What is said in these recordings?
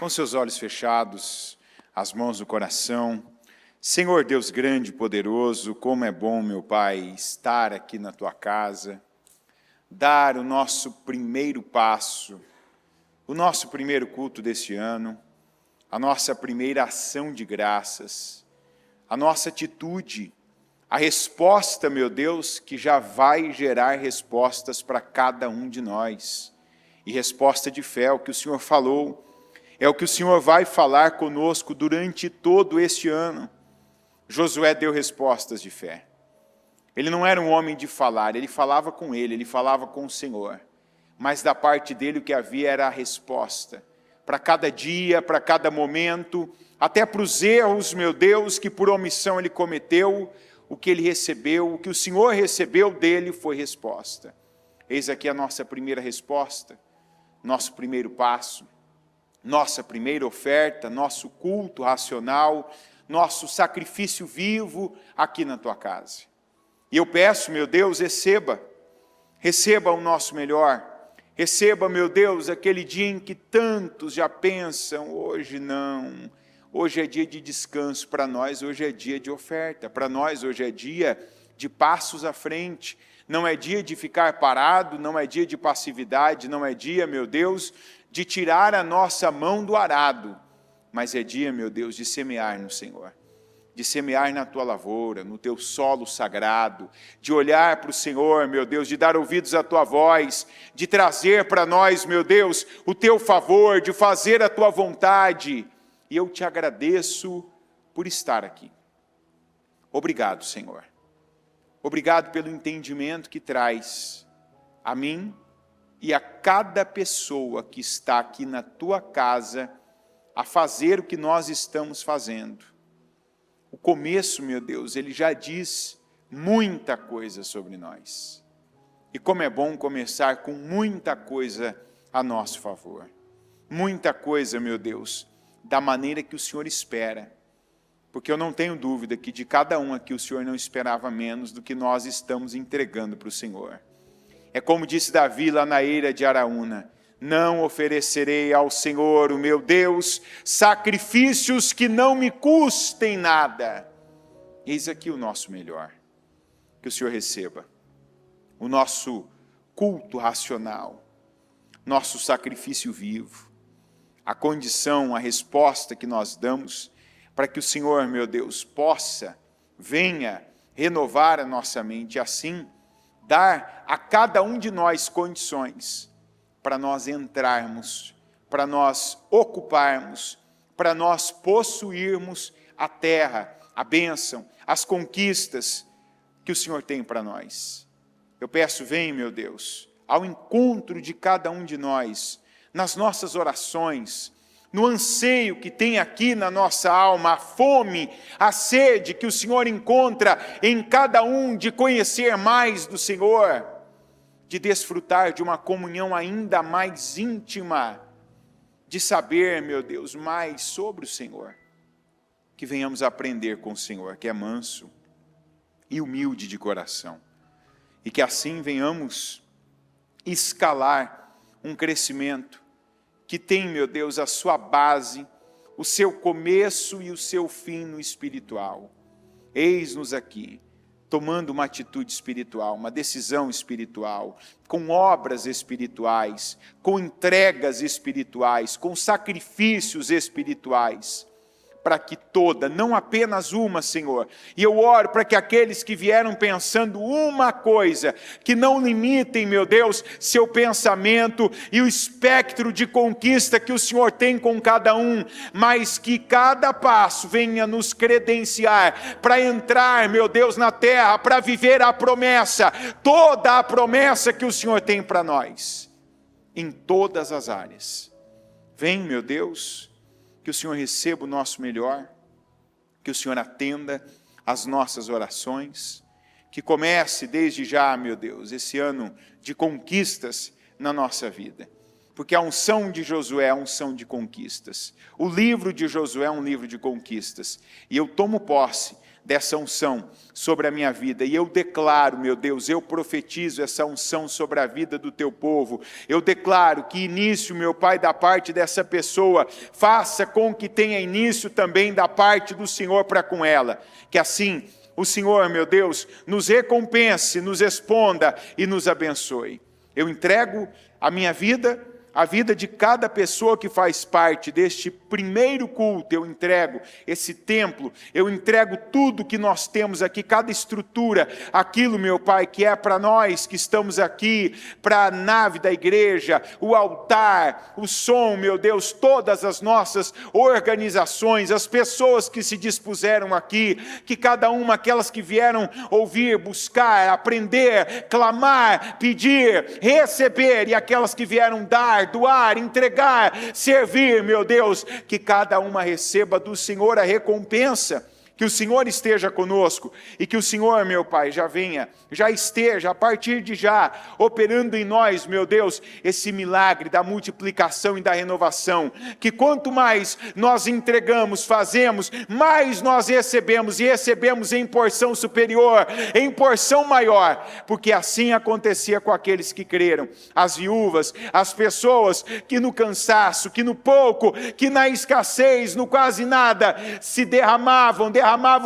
com seus olhos fechados, as mãos no coração. Senhor Deus grande e poderoso, como é bom, meu Pai, estar aqui na Tua casa, dar o nosso primeiro passo, o nosso primeiro culto deste ano, a nossa primeira ação de graças, a nossa atitude, a resposta, meu Deus, que já vai gerar respostas para cada um de nós. E resposta de fé, o que o Senhor falou, é o que o Senhor vai falar conosco durante todo este ano. Josué deu respostas de fé. Ele não era um homem de falar, ele falava com ele falava com o Senhor. Mas da parte dele o que havia era a resposta. Para cada dia, para cada momento, até para os erros, meu Deus, que por omissão ele cometeu, o que ele recebeu, o que o Senhor recebeu dele foi resposta. Eis aqui a nossa primeira resposta, nosso primeiro passo, nossa primeira oferta, nosso culto racional, nosso sacrifício vivo aqui na Tua casa. E eu peço, meu Deus, receba o nosso melhor, receba, meu Deus, aquele dia em que tantos já pensam, hoje não, hoje é dia de descanso para nós, hoje é dia de oferta, para nós hoje é dia de passos à frente, não é dia de ficar parado, não é dia de passividade, não é dia, meu Deus, de tirar a nossa mão do arado, mas é dia, meu Deus, de semear no Senhor, de semear na Tua lavoura, no Teu solo sagrado, de olhar para o Senhor, meu Deus, de dar ouvidos à Tua voz, de trazer para nós, meu Deus, o Teu favor, de fazer a Tua vontade. E eu te agradeço por estar aqui. Obrigado, Senhor. Obrigado pelo entendimento que traz a mim e a cada pessoa que está aqui na Tua casa a fazer o que nós estamos fazendo. O começo, meu Deus, ele já diz muita coisa sobre nós. E como é bom começar com muita coisa a nosso favor. Muita coisa, meu Deus, da maneira que o Senhor espera. Porque eu não tenho dúvida que de cada um aqui o Senhor não esperava menos do que nós estamos entregando para o Senhor. É como disse Davi lá na eira de Araúna, não oferecerei ao Senhor, o meu Deus, sacrifícios que não me custem nada. Eis aqui o nosso melhor, que o Senhor receba. O nosso culto racional, nosso sacrifício vivo, a condição, a resposta que nós damos, para que o Senhor, meu Deus, venha renovar a nossa mente, assim, dar a cada um de nós condições, para nós entrarmos, para nós ocuparmos, para nós possuirmos a terra, a bênção, as conquistas que o Senhor tem para nós. Eu peço, vem, meu Deus, ao encontro de cada um de nós, nas nossas orações, no anseio que tem aqui na nossa alma, a fome, a sede que o Senhor encontra em cada um de conhecer mais do Senhor, de desfrutar de uma comunhão ainda mais íntima, de saber, meu Deus, mais sobre o Senhor. Que venhamos aprender com o Senhor, que é manso e humilde de coração. E que assim venhamos escalar um crescimento que tem, meu Deus, a sua base, o seu começo e o seu fim no espiritual. Eis-nos aqui, tomando uma atitude espiritual, uma decisão espiritual, com obras espirituais, com entregas espirituais, com sacrifícios espirituais, para que toda, não apenas uma, Senhor, e eu oro para que aqueles que vieram pensando uma coisa, que não limitem, meu Deus, seu pensamento e o espectro de conquista que o Senhor tem com cada um, mas que cada passo venha nos credenciar para entrar, meu Deus, na terra, para viver a promessa, toda a promessa que o Senhor tem para nós, em todas as áreas. Vem, meu Deus, que o Senhor receba o nosso melhor, que o Senhor atenda às nossas orações, que comece desde já, meu Deus, esse ano de conquistas na nossa vida. Porque a unção de Josué é a unção de conquistas. O livro de Josué é um livro de conquistas. E eu tomo posse dessa unção sobre a minha vida. E eu declaro, meu Deus, eu profetizo essa unção sobre a vida do teu povo. Eu declaro que início, meu Pai, da parte dessa pessoa, faça com que tenha início também da parte do Senhor para com ela. Que assim o Senhor, meu Deus, nos recompense, nos responda e nos abençoe. Eu entrego a minha vida, a vida de cada pessoa que faz parte deste primeiro culto. Eu entrego esse templo, eu entrego tudo que nós temos aqui, cada estrutura, aquilo, meu Pai, que é para nós que estamos aqui, para a nave da igreja, o altar, o som, meu Deus, todas as nossas organizações, as pessoas que se dispuseram aqui, que cada uma, aquelas que vieram ouvir, buscar, aprender, clamar, pedir, receber, e aquelas que vieram dar, doar, entregar, servir, meu Deus, que cada uma receba do Senhor a recompensa, que o Senhor esteja conosco, e que o Senhor, meu Pai, já esteja, a partir de já, operando em nós, meu Deus, esse milagre da multiplicação e da renovação, que quanto mais nós entregamos, fazemos, mais nós recebemos, e recebemos em porção superior, em porção maior, porque assim acontecia com aqueles que creram, as viúvas, as pessoas que no cansaço, que no pouco, que na escassez, no quase nada, se derramavam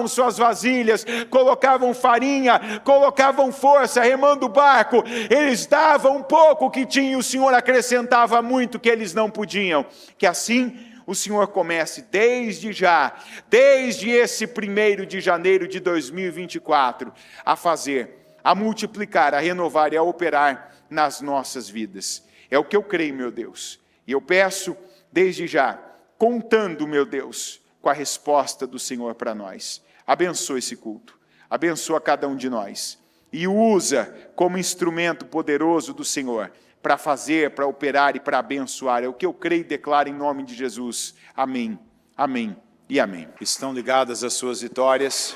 suas vasilhas, colocavam farinha, colocavam força, remando o barco, eles davam um pouco que tinham, o Senhor acrescentava muito que eles não podiam. Que assim o Senhor comece desde já, desde esse 1º de janeiro de 2024, a fazer, a multiplicar, a renovar e a operar nas nossas vidas. É o que eu creio, meu Deus, e eu peço desde já, contando, meu Deus, com a resposta do Senhor para nós. Abençoa esse culto, abençoa cada um de nós, e usa como instrumento poderoso do Senhor, para fazer, para operar e para abençoar. É o que eu creio e declaro em nome de Jesus. Amém, amém e amém. Estão ligadas as suas vitórias?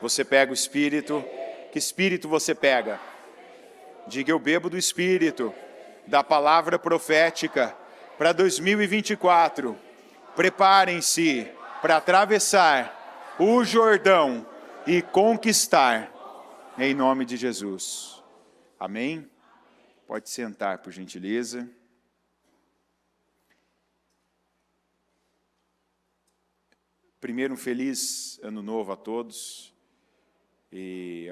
Você pega o Espírito. Que Espírito você pega? Diga: eu bebo do Espírito, da palavra profética, para 2024. Preparem-se para atravessar o Jordão e conquistar, em nome de Jesus. Amém? Pode sentar, por gentileza. Primeiro, um feliz ano novo a todos. E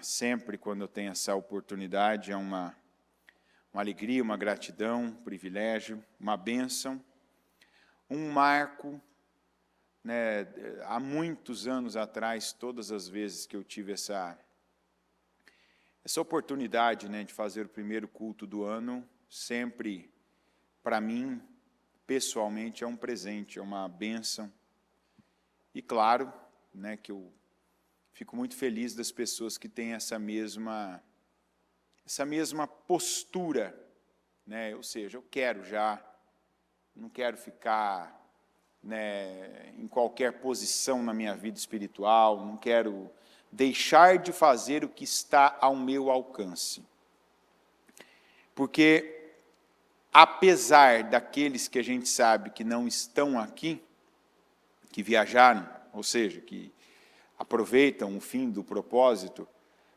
sempre quando eu tenho essa oportunidade, é uma alegria, uma gratidão, um privilégio, uma bênção, um marco. Né, há muitos anos atrás, todas as vezes que eu tive essa oportunidade, né, de fazer o primeiro culto do ano, sempre, para mim, pessoalmente, é um presente, é uma bênção. E claro, né, que eu fico muito feliz das pessoas que têm essa mesma postura, né, ou seja, eu quero já, não quero ficar, né, em qualquer posição na minha vida espiritual, não quero deixar de fazer o que está ao meu alcance. Porque, apesar daqueles que a gente sabe que não estão aqui, que viajaram, ou seja, que aproveitam o fim do propósito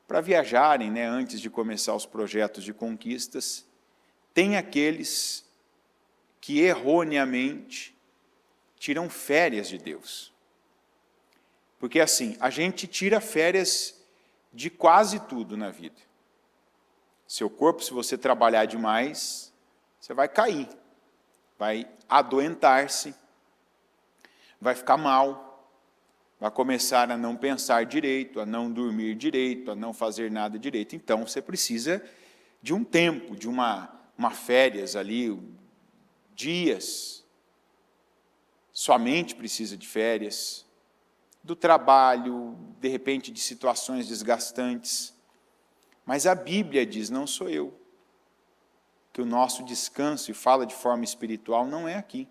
para viajarem, né, antes de começar os projetos de conquistas, tem aqueles que erroneamente tiram férias de Deus. Porque assim, a gente tira férias de quase tudo na vida. Seu corpo, se você trabalhar demais, você vai cair, vai adoentar-se, vai ficar mal, vai começar a não pensar direito, a não dormir direito, a não fazer nada direito. Então, você precisa de um tempo, de uma férias ali, dias. Sua mente precisa de férias, do trabalho, de repente de situações desgastantes. Mas a Bíblia diz, não sou eu, que o nosso descanso, e fala de forma espiritual, não é aqui.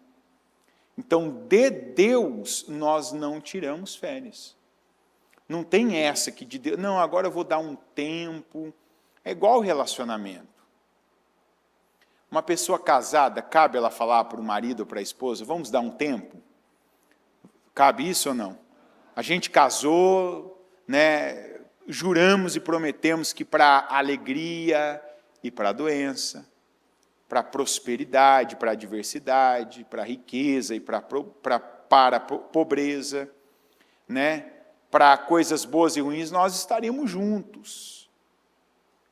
Então, de Deus, nós não tiramos férias. Não tem essa que de Deus, não, agora eu vou dar um tempo. É igual relacionamento. Uma pessoa casada, cabe ela falar para o marido ou para a esposa, vamos dar um tempo? Cabe isso ou não? A gente casou, né? Juramos e prometemos que para a alegria e para a doença, para a prosperidade, para a adversidade, para a riqueza e para a pobreza, né? Para coisas boas e ruins, nós estaríamos juntos.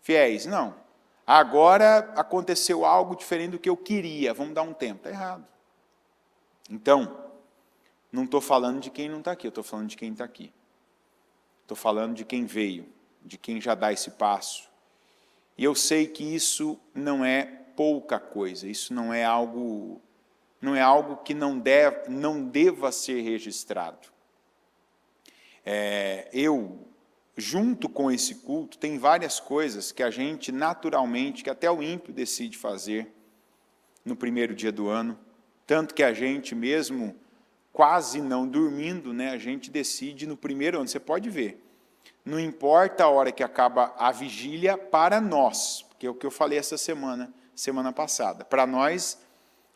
Fiéis, não. Agora aconteceu algo diferente do que eu queria, vamos dar um tempo. Está errado. Então, não estou falando de quem não está aqui, eu estou falando de quem está aqui. Estou falando de quem veio, de quem já dá esse passo. E eu sei que isso não é pouca coisa, isso não é algo que não deva ser registrado. Junto com esse culto, tem várias coisas que a gente naturalmente, que até o ímpio decide fazer no primeiro dia do ano, tanto que a gente mesmo, quase não dormindo, né, a gente decide no primeiro ano, você pode ver, não importa a hora que acaba a vigília para nós, porque é o que eu falei essa semana passada, para nós,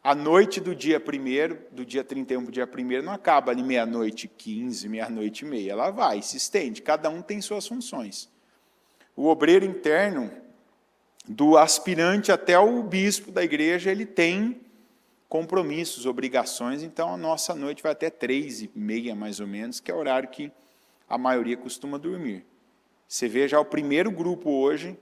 a noite do dia 1º, do dia 31 para o dia 1º, não acaba ali 00h15, 00h30, ela vai, se estende, cada um tem suas funções. O obreiro interno, do aspirante até o bispo da igreja, ele tem compromissos, obrigações, então a nossa noite vai até 3h30, mais ou menos, que é o horário que a maioria costuma dormir. Você vê já o primeiro grupo hoje,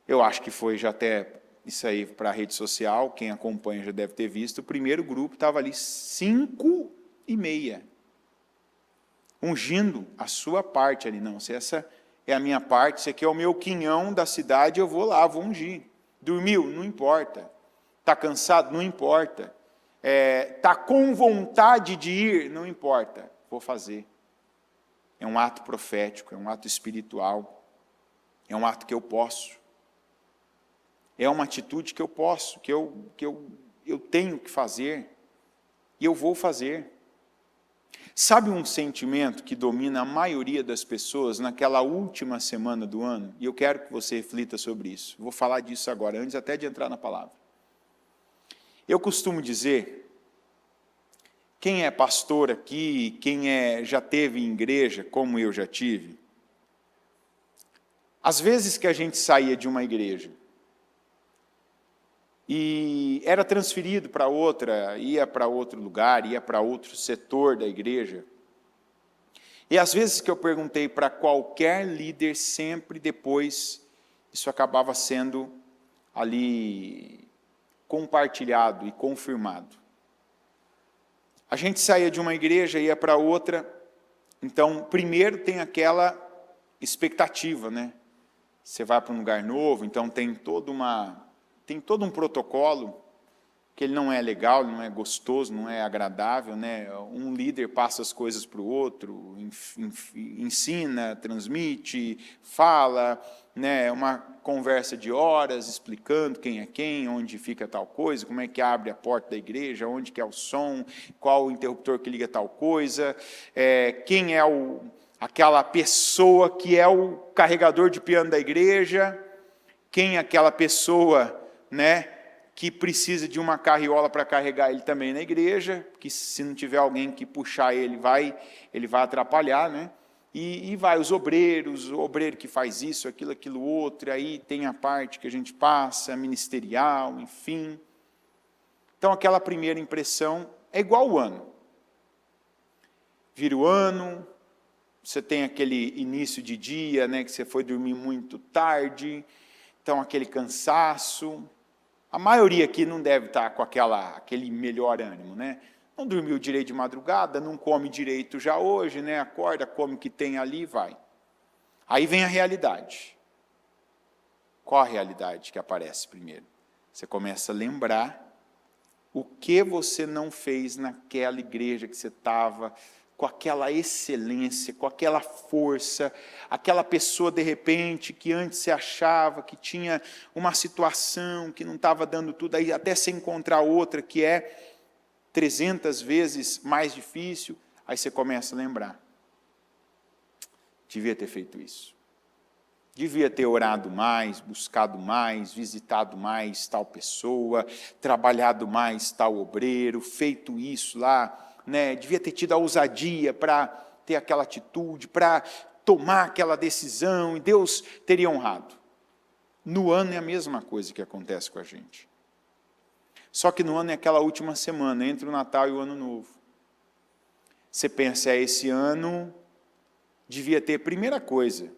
eu acho que foi já até isso aí para a rede social, quem acompanha já deve ter visto, o primeiro grupo estava ali 5h30, ungindo a sua parte ali, não, se essa é a minha parte, esse aqui é o meu quinhão da cidade, eu vou lá, vou ungir. Dormiu? Não importa. Está cansado? Não importa. Está com vontade de ir? Não importa. Vou fazer. É um ato profético, é um ato espiritual, é um ato que eu posso. É uma atitude que eu posso, que eu tenho que fazer, e eu vou fazer. Sabe um sentimento que domina a maioria das pessoas naquela última semana do ano? E eu quero que você reflita sobre isso. Vou falar disso agora, antes até de entrar na palavra. Eu costumo dizer, quem é pastor aqui, quem já teve em igreja, como eu já tive, às vezes que a gente saía de uma igreja e era transferido para outra, ia para outro lugar, ia para outro setor da igreja, e às vezes que eu perguntei para qualquer líder, sempre depois, isso acabava sendo ali compartilhado e confirmado. A gente saía de uma igreja, ia para outra, então, primeiro tem aquela expectativa, né? Você vai para um lugar novo, então tem todo um protocolo, que ele não é legal, não é gostoso, não é agradável, né? Um líder passa as coisas para o outro, ensina, transmite, fala, né? Uma conversa de horas explicando quem é quem, onde fica tal coisa, como é que abre a porta da igreja, onde que é o som, qual o interruptor que liga tal coisa, quem é aquela pessoa que é o carregador de piano da igreja, quem é aquela pessoa, né, que precisa de uma carriola para carregar ele também na igreja, que se não tiver alguém que puxar ele vai atrapalhar, né? E vai os obreiros, o obreiro que faz isso, aquilo outro, aí tem a parte que a gente passa, ministerial, enfim. Então, aquela primeira impressão é igual o ano. Vira o ano, você tem aquele início de dia, né, que você foi dormir muito tarde, então aquele cansaço. A maioria aqui não deve estar com aquele melhor ânimo, né? Não dormiu direito de madrugada, não come direito já hoje, né? Acorda, come o que tem ali e vai. Aí vem a realidade. Qual a realidade que aparece primeiro? Você começa a lembrar o que você não fez naquela igreja que você estava, com aquela excelência, com aquela força, aquela pessoa, de repente, que antes você achava que tinha uma situação, que não estava dando tudo, aí até você encontrar outra que é 300 vezes mais difícil, aí você começa a lembrar. Devia ter feito isso. Devia ter orado mais, buscado mais, visitado mais tal pessoa, trabalhado mais tal obreiro, feito isso lá, né? Devia ter tido a ousadia para ter aquela atitude, para tomar aquela decisão, e Deus teria honrado. No ano é a mesma coisa que acontece com a gente. Só que no ano é aquela última semana, entre o Natal e o Ano Novo. Você pensa, esse ano devia ter, primeira coisa,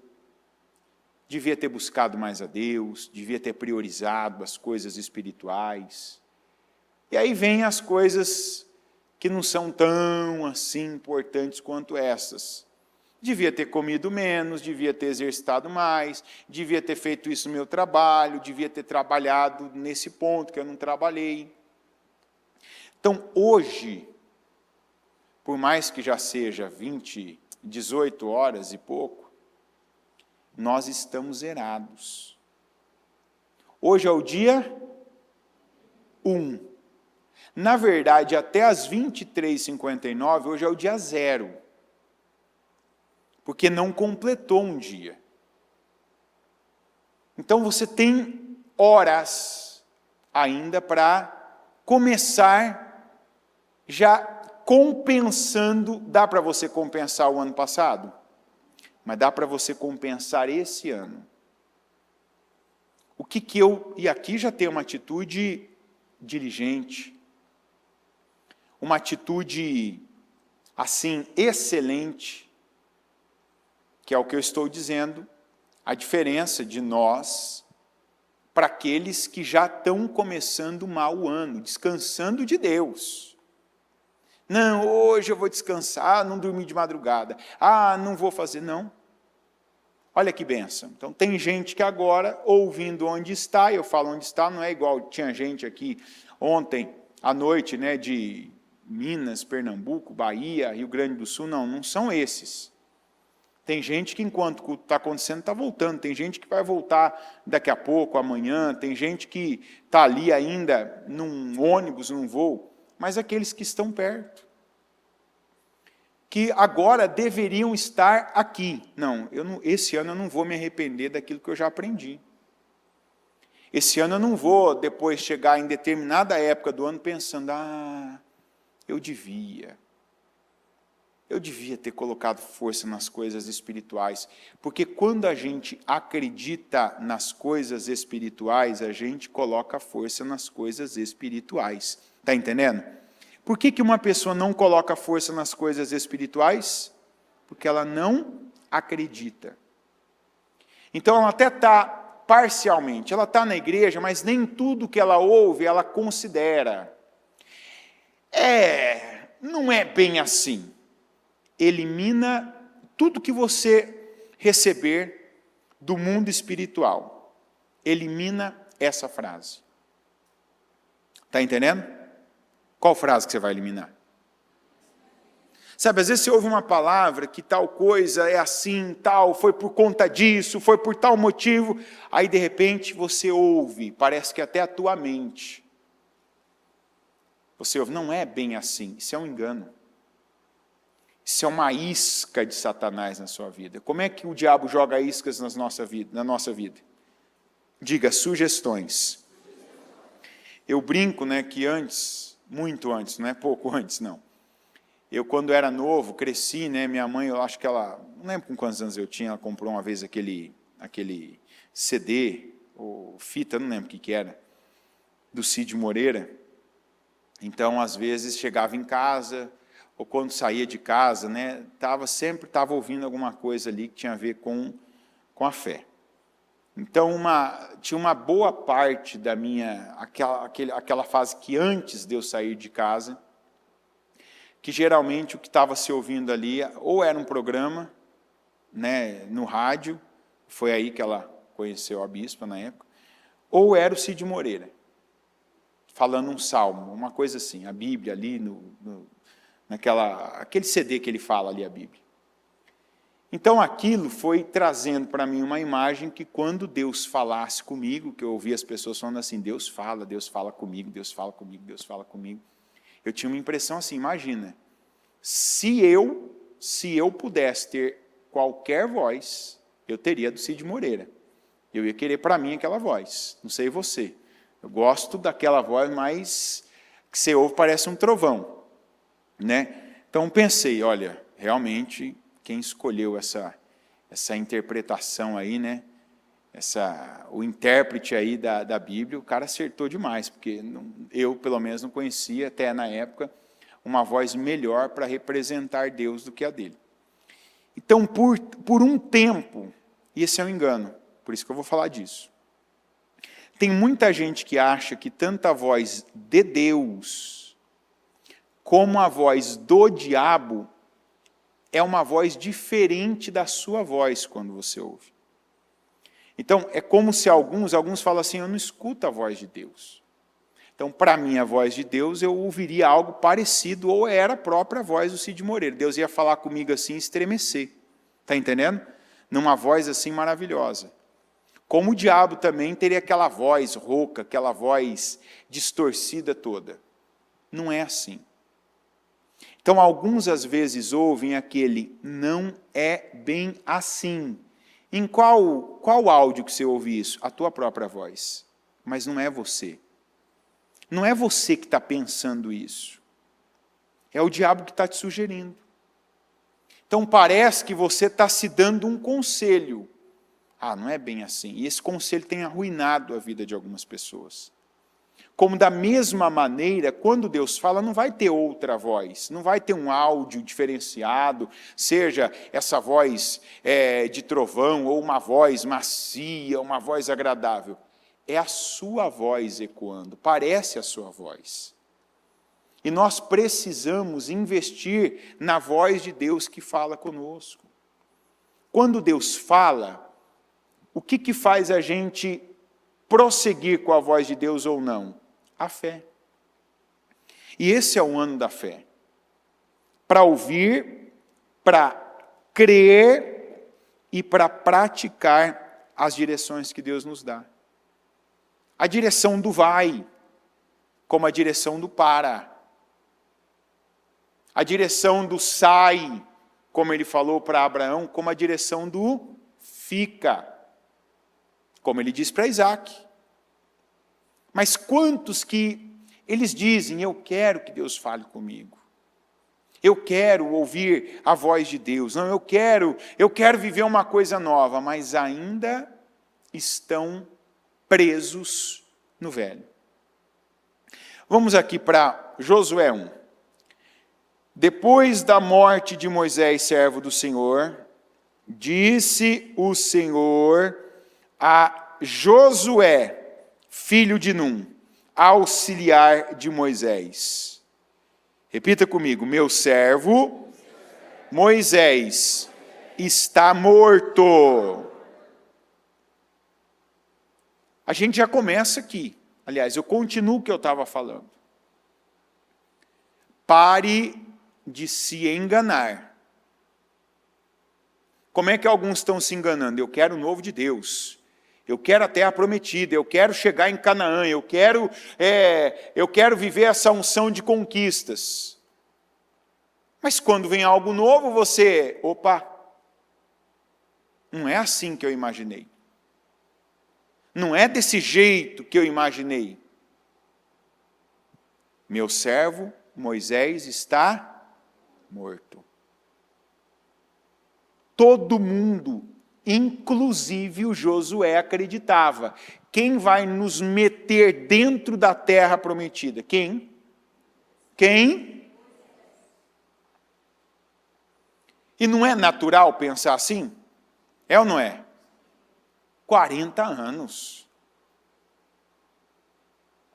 devia ter buscado mais a Deus, devia ter priorizado as coisas espirituais. E aí vem as coisas que não são tão assim importantes quanto essas. Devia ter comido menos, devia ter exercitado mais, devia ter feito isso no meu trabalho, devia ter trabalhado nesse ponto que eu não trabalhei. Então, hoje, por mais que já seja 18 horas e pouco, nós estamos zerados. Hoje é o dia 1. Na verdade, até as 23h59, hoje é o dia 0. Porque não completou um dia. Então você tem horas ainda para começar já compensando. Dá para você compensar o ano passado? Mas dá para você compensar esse ano. E aqui já tem uma atitude diligente, uma atitude assim excelente, que é o que eu estou dizendo, a diferença de nós para aqueles que já estão começando mal o ano, descansando de Deus. Não, hoje eu vou descansar, não dormir de madrugada. Não vou fazer, não. Olha que bênção. Então, tem gente que agora, ouvindo onde está, eu falo onde está, não é igual, tinha gente aqui ontem à noite, né, de Minas, Pernambuco, Bahia, Rio Grande do Sul, não são esses. Tem gente que, enquanto o culto está acontecendo, está voltando. Tem gente que vai voltar daqui a pouco, amanhã. Tem gente que está ali ainda num ônibus, num voo. Mas aqueles que estão perto, que agora deveriam estar aqui. Esse ano eu não vou me arrepender daquilo que eu já aprendi. Esse ano eu não vou, depois, chegar em determinada época do ano pensando, eu devia ter colocado força nas coisas espirituais, porque quando a gente acredita nas coisas espirituais, a gente coloca força nas coisas espirituais. Está entendendo? Por que uma pessoa não coloca força nas coisas espirituais? Porque ela não acredita. Então ela até está parcialmente, ela está na igreja, mas nem tudo que ela ouve, ela considera. Não é bem assim. Elimina tudo que você receber do mundo espiritual. Elimina essa frase. Está entendendo? Qual frase que você vai eliminar? Sabe, às vezes você ouve uma palavra que tal coisa é assim, tal, foi por conta disso, foi por tal motivo, aí de repente você ouve, parece que até a tua mente. Você ouve, não é bem assim, isso é um engano. Isso é uma isca de Satanás na sua vida. Como é que o diabo joga iscas na nossa vida? Diga, sugestões. Eu brinco, que antes, muito antes, não é pouco antes, não. Eu, quando era novo, cresci, minha mãe, eu acho que ela, não lembro com quantos anos eu tinha, ela comprou uma vez aquele CD, ou fita, não lembro o que era, do Cid Moreira. Então, às vezes, chegava em casa, ou quando saía de casa, sempre estava ouvindo alguma coisa ali que tinha a ver com a fé. Então, tinha uma boa parte da aquela fase que antes de eu sair de casa, que geralmente o que estava se ouvindo ali, ou era um programa, no rádio, foi aí que ela conheceu a bispa na época, ou era o Cid Moreira, falando um salmo, uma coisa assim, a Bíblia ali, aquele CD que ele fala ali, a Bíblia. Então aquilo foi trazendo para mim uma imagem que quando Deus falasse comigo, que eu ouvia as pessoas falando assim, Deus fala comigo, Deus fala comigo, Deus fala comigo. Eu tinha uma impressão assim, imagina, se eu pudesse ter qualquer voz, eu teria do Cid Moreira. Eu ia querer para mim aquela voz, não sei você. Eu gosto daquela voz mais que você ouve, parece um trovão. Então pensei, olha, realmente, quem escolheu essa interpretação aí, né? O intérprete aí da Bíblia, o cara acertou demais, porque eu, pelo menos, não conhecia, até na época, uma voz melhor para representar Deus do que a dele. Então, por um tempo, e esse é um engano, por isso que eu vou falar disso. Tem muita gente que acha que tanto a voz de Deus, como a voz do diabo, é uma voz diferente da sua voz quando você ouve. Então, é como se alguns falam assim, eu não escuto a voz de Deus. Então, para mim, a voz de Deus, eu ouviria algo parecido, ou era a própria voz do Cid Moreira. Deus ia falar comigo assim, estremecer. Está entendendo? Numa voz assim maravilhosa. Como o diabo também teria aquela voz rouca, aquela voz distorcida toda. Não é assim. Então, alguns às vezes ouvem aquele, não é bem assim. Em qual áudio que você ouve isso? A tua própria voz. Mas não é você. Não é você que está pensando isso. É o diabo que está te sugerindo. Então parece que você está se dando um conselho. Ah, não é bem assim. E esse conselho tem arruinado a vida de algumas pessoas. Como da mesma maneira, quando Deus fala, não vai ter outra voz, não vai ter um áudio diferenciado, seja essa voz de trovão, ou uma voz macia, uma voz agradável. É a sua voz ecoando, parece a sua voz. E nós precisamos investir na voz de Deus que fala conosco. Quando Deus fala, o que faz a gente prosseguir com a voz de Deus ou não? A fé. E esse é o ano da fé. Para ouvir, para crer e para praticar as direções que Deus nos dá. A direção do vai, como a direção do para. A direção do sai, como ele falou para Abraão, como a direção do fica, como ele diz para Isaac. Mas quantos que eles dizem, eu quero que Deus fale comigo. Eu quero ouvir a voz de Deus. Não, eu quero viver uma coisa nova, mas ainda estão presos no velho. Vamos aqui para Josué 1. Depois da morte de Moisés, servo do Senhor, disse o Senhor a Josué, filho de Num, auxiliar de Moisés. Repita comigo, meu servo Moisés está morto. A gente já começa aqui. Aliás, eu continuo o que eu estava falando. Pare de se enganar. Como é que alguns estão se enganando? Eu quero o novo de Deus. Eu quero a terra prometida. Eu quero chegar em Canaã. Eu quero viver essa unção de conquistas. Mas quando vem algo novo, você... Opa! Não é assim que eu imaginei. Não é desse jeito que eu imaginei. Meu servo Moisés está morto. Todo mundo, inclusive o Josué, acreditava. Quem vai nos meter dentro da terra prometida? Quem? Quem? E não é natural pensar assim? É ou não é? 40 anos.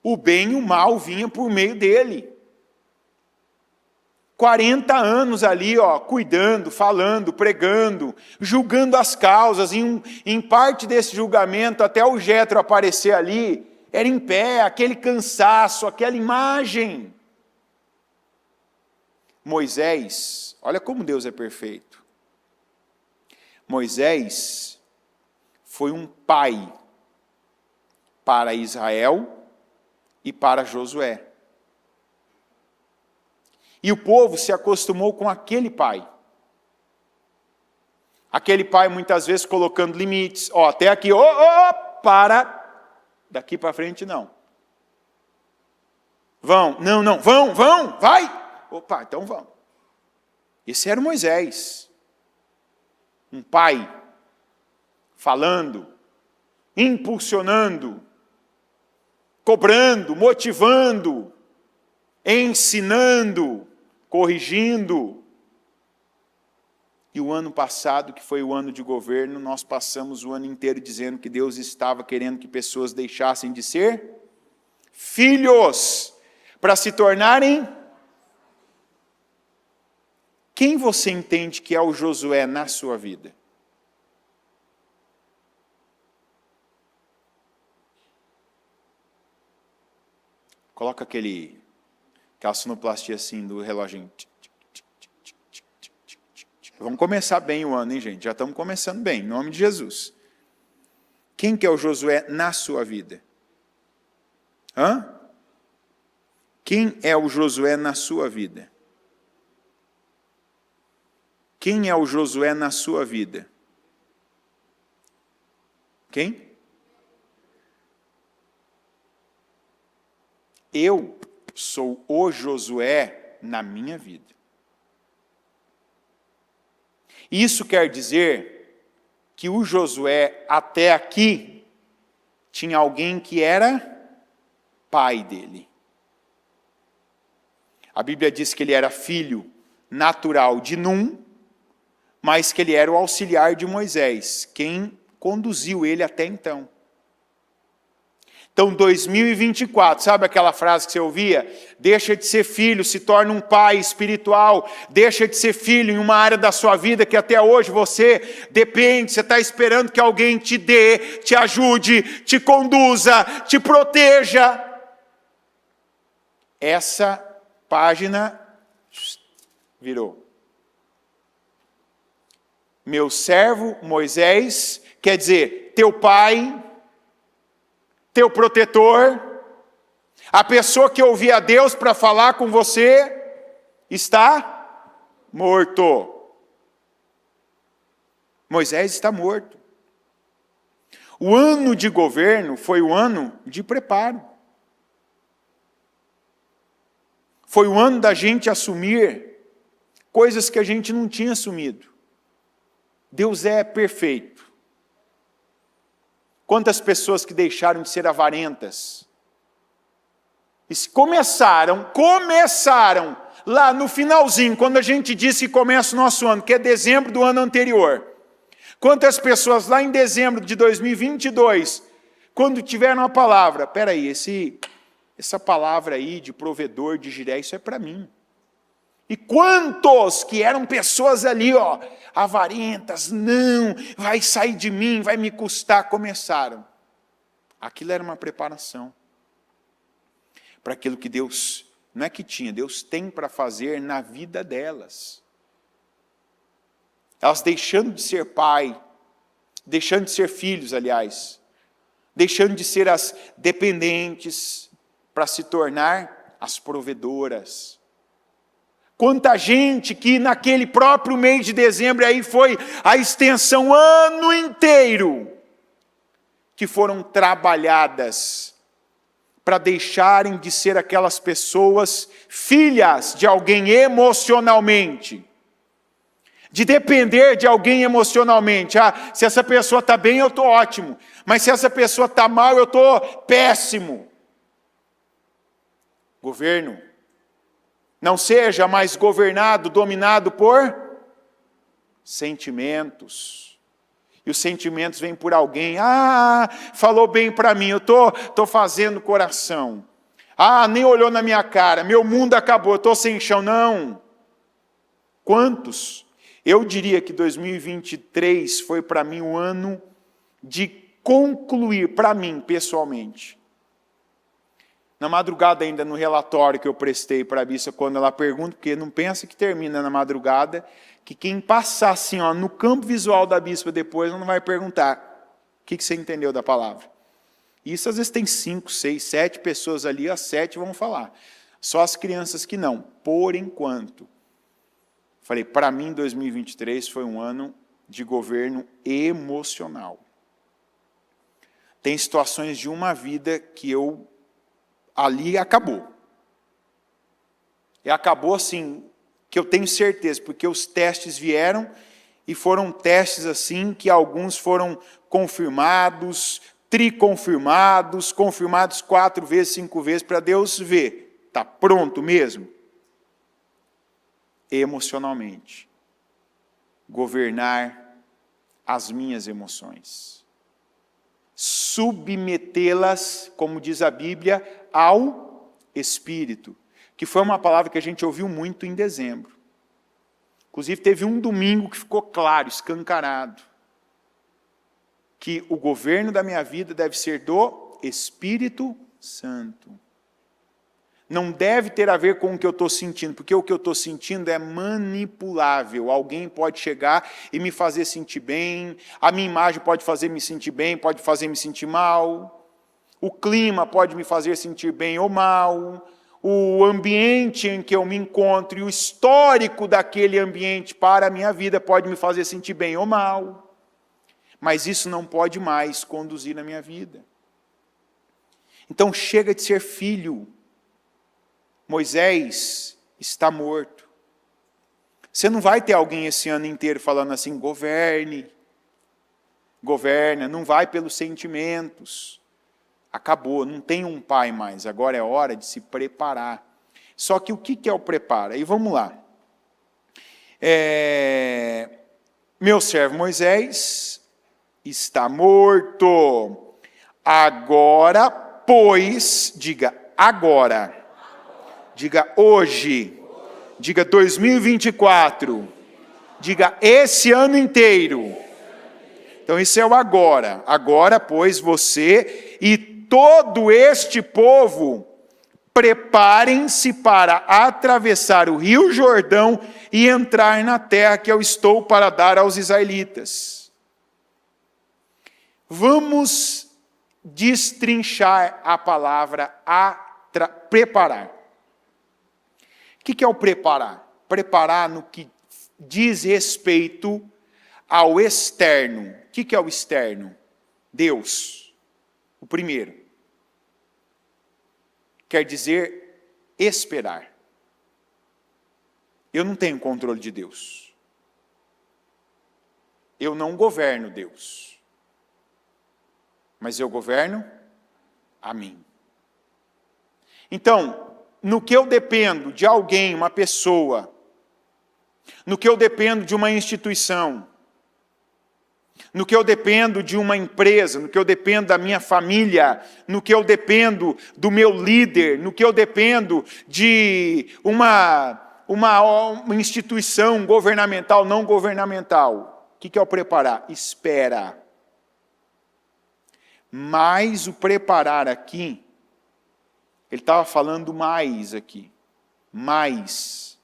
O bem e o mal vinham por meio dele. 40 anos ali, cuidando, falando, pregando, julgando as causas. Em parte desse julgamento, até o Jetro aparecer ali, era em pé, aquele cansaço, aquela imagem. Moisés, olha como Deus é perfeito. Moisés foi um pai para Israel e para Josué. E o povo se acostumou com aquele pai. Aquele pai muitas vezes colocando limites. Até aqui, para. Daqui para frente não. Vão, não, vão, vai. Opa, então vão. Esse era o Moisés. Um pai falando, impulsionando, cobrando, motivando, ensinando, corrigindo. E o ano passado, que foi o ano de governo, nós passamos o ano inteiro dizendo que Deus estava querendo que pessoas deixassem de ser filhos, para se tornarem... Quem você entende que é o Josué na sua vida? Coloca aquela sonoplastia assim do reloginho. Vamos começar bem o ano, hein, gente? Já estamos começando bem, em nome de Jesus. Quem que é o Josué na sua vida? Hã? Quem é o Josué na sua vida? Quem é o Josué na sua vida? Quem? Eu sou o Josué na minha vida. Isso quer dizer que o Josué, até aqui, tinha alguém que era pai dele. A Bíblia diz que ele era filho natural de Num, mas que ele era o auxiliar de Moisés, quem conduziu ele até então. Então, 2024, sabe aquela frase que você ouvia? Deixa de ser filho, se torna um pai espiritual. Deixa de ser filho em uma área da sua vida que até hoje você depende, você está esperando que alguém te dê, te ajude, te conduza, te proteja. Essa página virou. Meu servo Moisés, quer dizer, teu pai, teu protetor, a pessoa que ouvia a Deus para falar com você, está morto. Moisés está morto. O ano de governo foi o ano de preparo. Foi o ano da gente assumir coisas que a gente não tinha assumido. Deus é perfeito. Quantas pessoas que deixaram de ser avarentas? E começaram lá no finalzinho, quando a gente disse que começa o nosso ano, que é dezembro do ano anterior. Quantas pessoas lá em dezembro de 2022, quando tiveram a palavra, peraí, essa palavra aí de provedor, de Jiré, isso é para mim. E quantos que eram pessoas ali, avarentas, não, vai sair de mim, vai me custar, começaram. Aquilo era uma preparação para aquilo que Deus, não é que tinha, Deus tem para fazer na vida delas. Elas deixando de ser pai, deixando de ser filhos, aliás, deixando de ser as dependentes para se tornar as provedoras. Quanta gente que naquele próprio mês de dezembro, aí foi a extensão ano inteiro, que foram trabalhadas para deixarem de ser aquelas pessoas filhas de alguém emocionalmente, de depender de alguém emocionalmente. Se essa pessoa está bem, eu estou ótimo, mas se essa pessoa está mal, eu estou péssimo. Governo, não seja mais governado, dominado por sentimentos. E os sentimentos vêm por alguém. Falou bem para mim, eu estou fazendo coração. Nem olhou na minha cara, meu mundo acabou, eu estou sem chão. Não. Quantos? Eu diria que 2023 foi para mim um ano de concluir, para mim, pessoalmente. Na madrugada ainda, no relatório que eu prestei para a Bissa, quando ela pergunta, porque não pensa que termina na madrugada, que quem passar assim, no campo visual da Bispa depois, não vai perguntar o que você entendeu da palavra. Isso às vezes tem 5, 6, 7 pessoas ali, as 7 vão falar. Só as crianças que não, por enquanto. Falei, para mim 2023 foi um ano de governo emocional. Tem situações de uma vida que ali acabou. E acabou assim, que eu tenho certeza, porque os testes vieram e foram testes assim que alguns foram confirmados, triconfirmados, confirmados 4 vezes, 5 vezes, para Deus ver. Está pronto mesmo? Emocionalmente. Governar as minhas emoções. Submetê-las, como diz a Bíblia, ao Espírito. Que foi uma palavra que a gente ouviu muito em dezembro. Inclusive, teve um domingo que ficou claro, escancarado, que o governo da minha vida deve ser do Espírito Santo. Não deve ter a ver com o que eu estou sentindo, porque o que eu estou sentindo é manipulável. Alguém pode chegar e me fazer sentir bem, a minha imagem pode fazer me sentir bem, pode fazer me sentir mal, o clima pode me fazer sentir bem ou mal, o ambiente em que eu me encontro e o histórico daquele ambiente para a minha vida pode me fazer sentir bem ou mal. Mas isso não pode mais conduzir na minha vida. Então chega de ser filho. Moisés está morto. Você não vai ter alguém esse ano inteiro falando assim, governa, não vai pelos sentimentos. Acabou, não tem um pai mais, agora é hora de se preparar. Só que o que é o preparo? E vamos lá. Meu servo Moisés está morto. Agora, pois, diga agora. Diga hoje. Diga 2024. Diga esse ano inteiro. Então isso é o agora. Agora, pois, você e todo este povo preparem-se para atravessar o rio Jordão e entrar na terra que eu estou para dar aos israelitas. Vamos destrinchar a palavra preparar. O que é o preparar? Preparar no que diz respeito ao externo. O que é o externo? Deus, o primeiro. Quer dizer esperar. Eu não tenho controle de Deus. Eu não governo Deus. Mas eu governo a mim. Então, no que eu dependo de alguém, uma pessoa, no que eu dependo de uma instituição, no que eu dependo de uma empresa, no que eu dependo da minha família, no que eu dependo do meu líder, no que eu dependo de uma instituição governamental, não governamental. O que é o preparar? Espera. Mas o preparar aqui, ele estava falando mais aqui. Mais.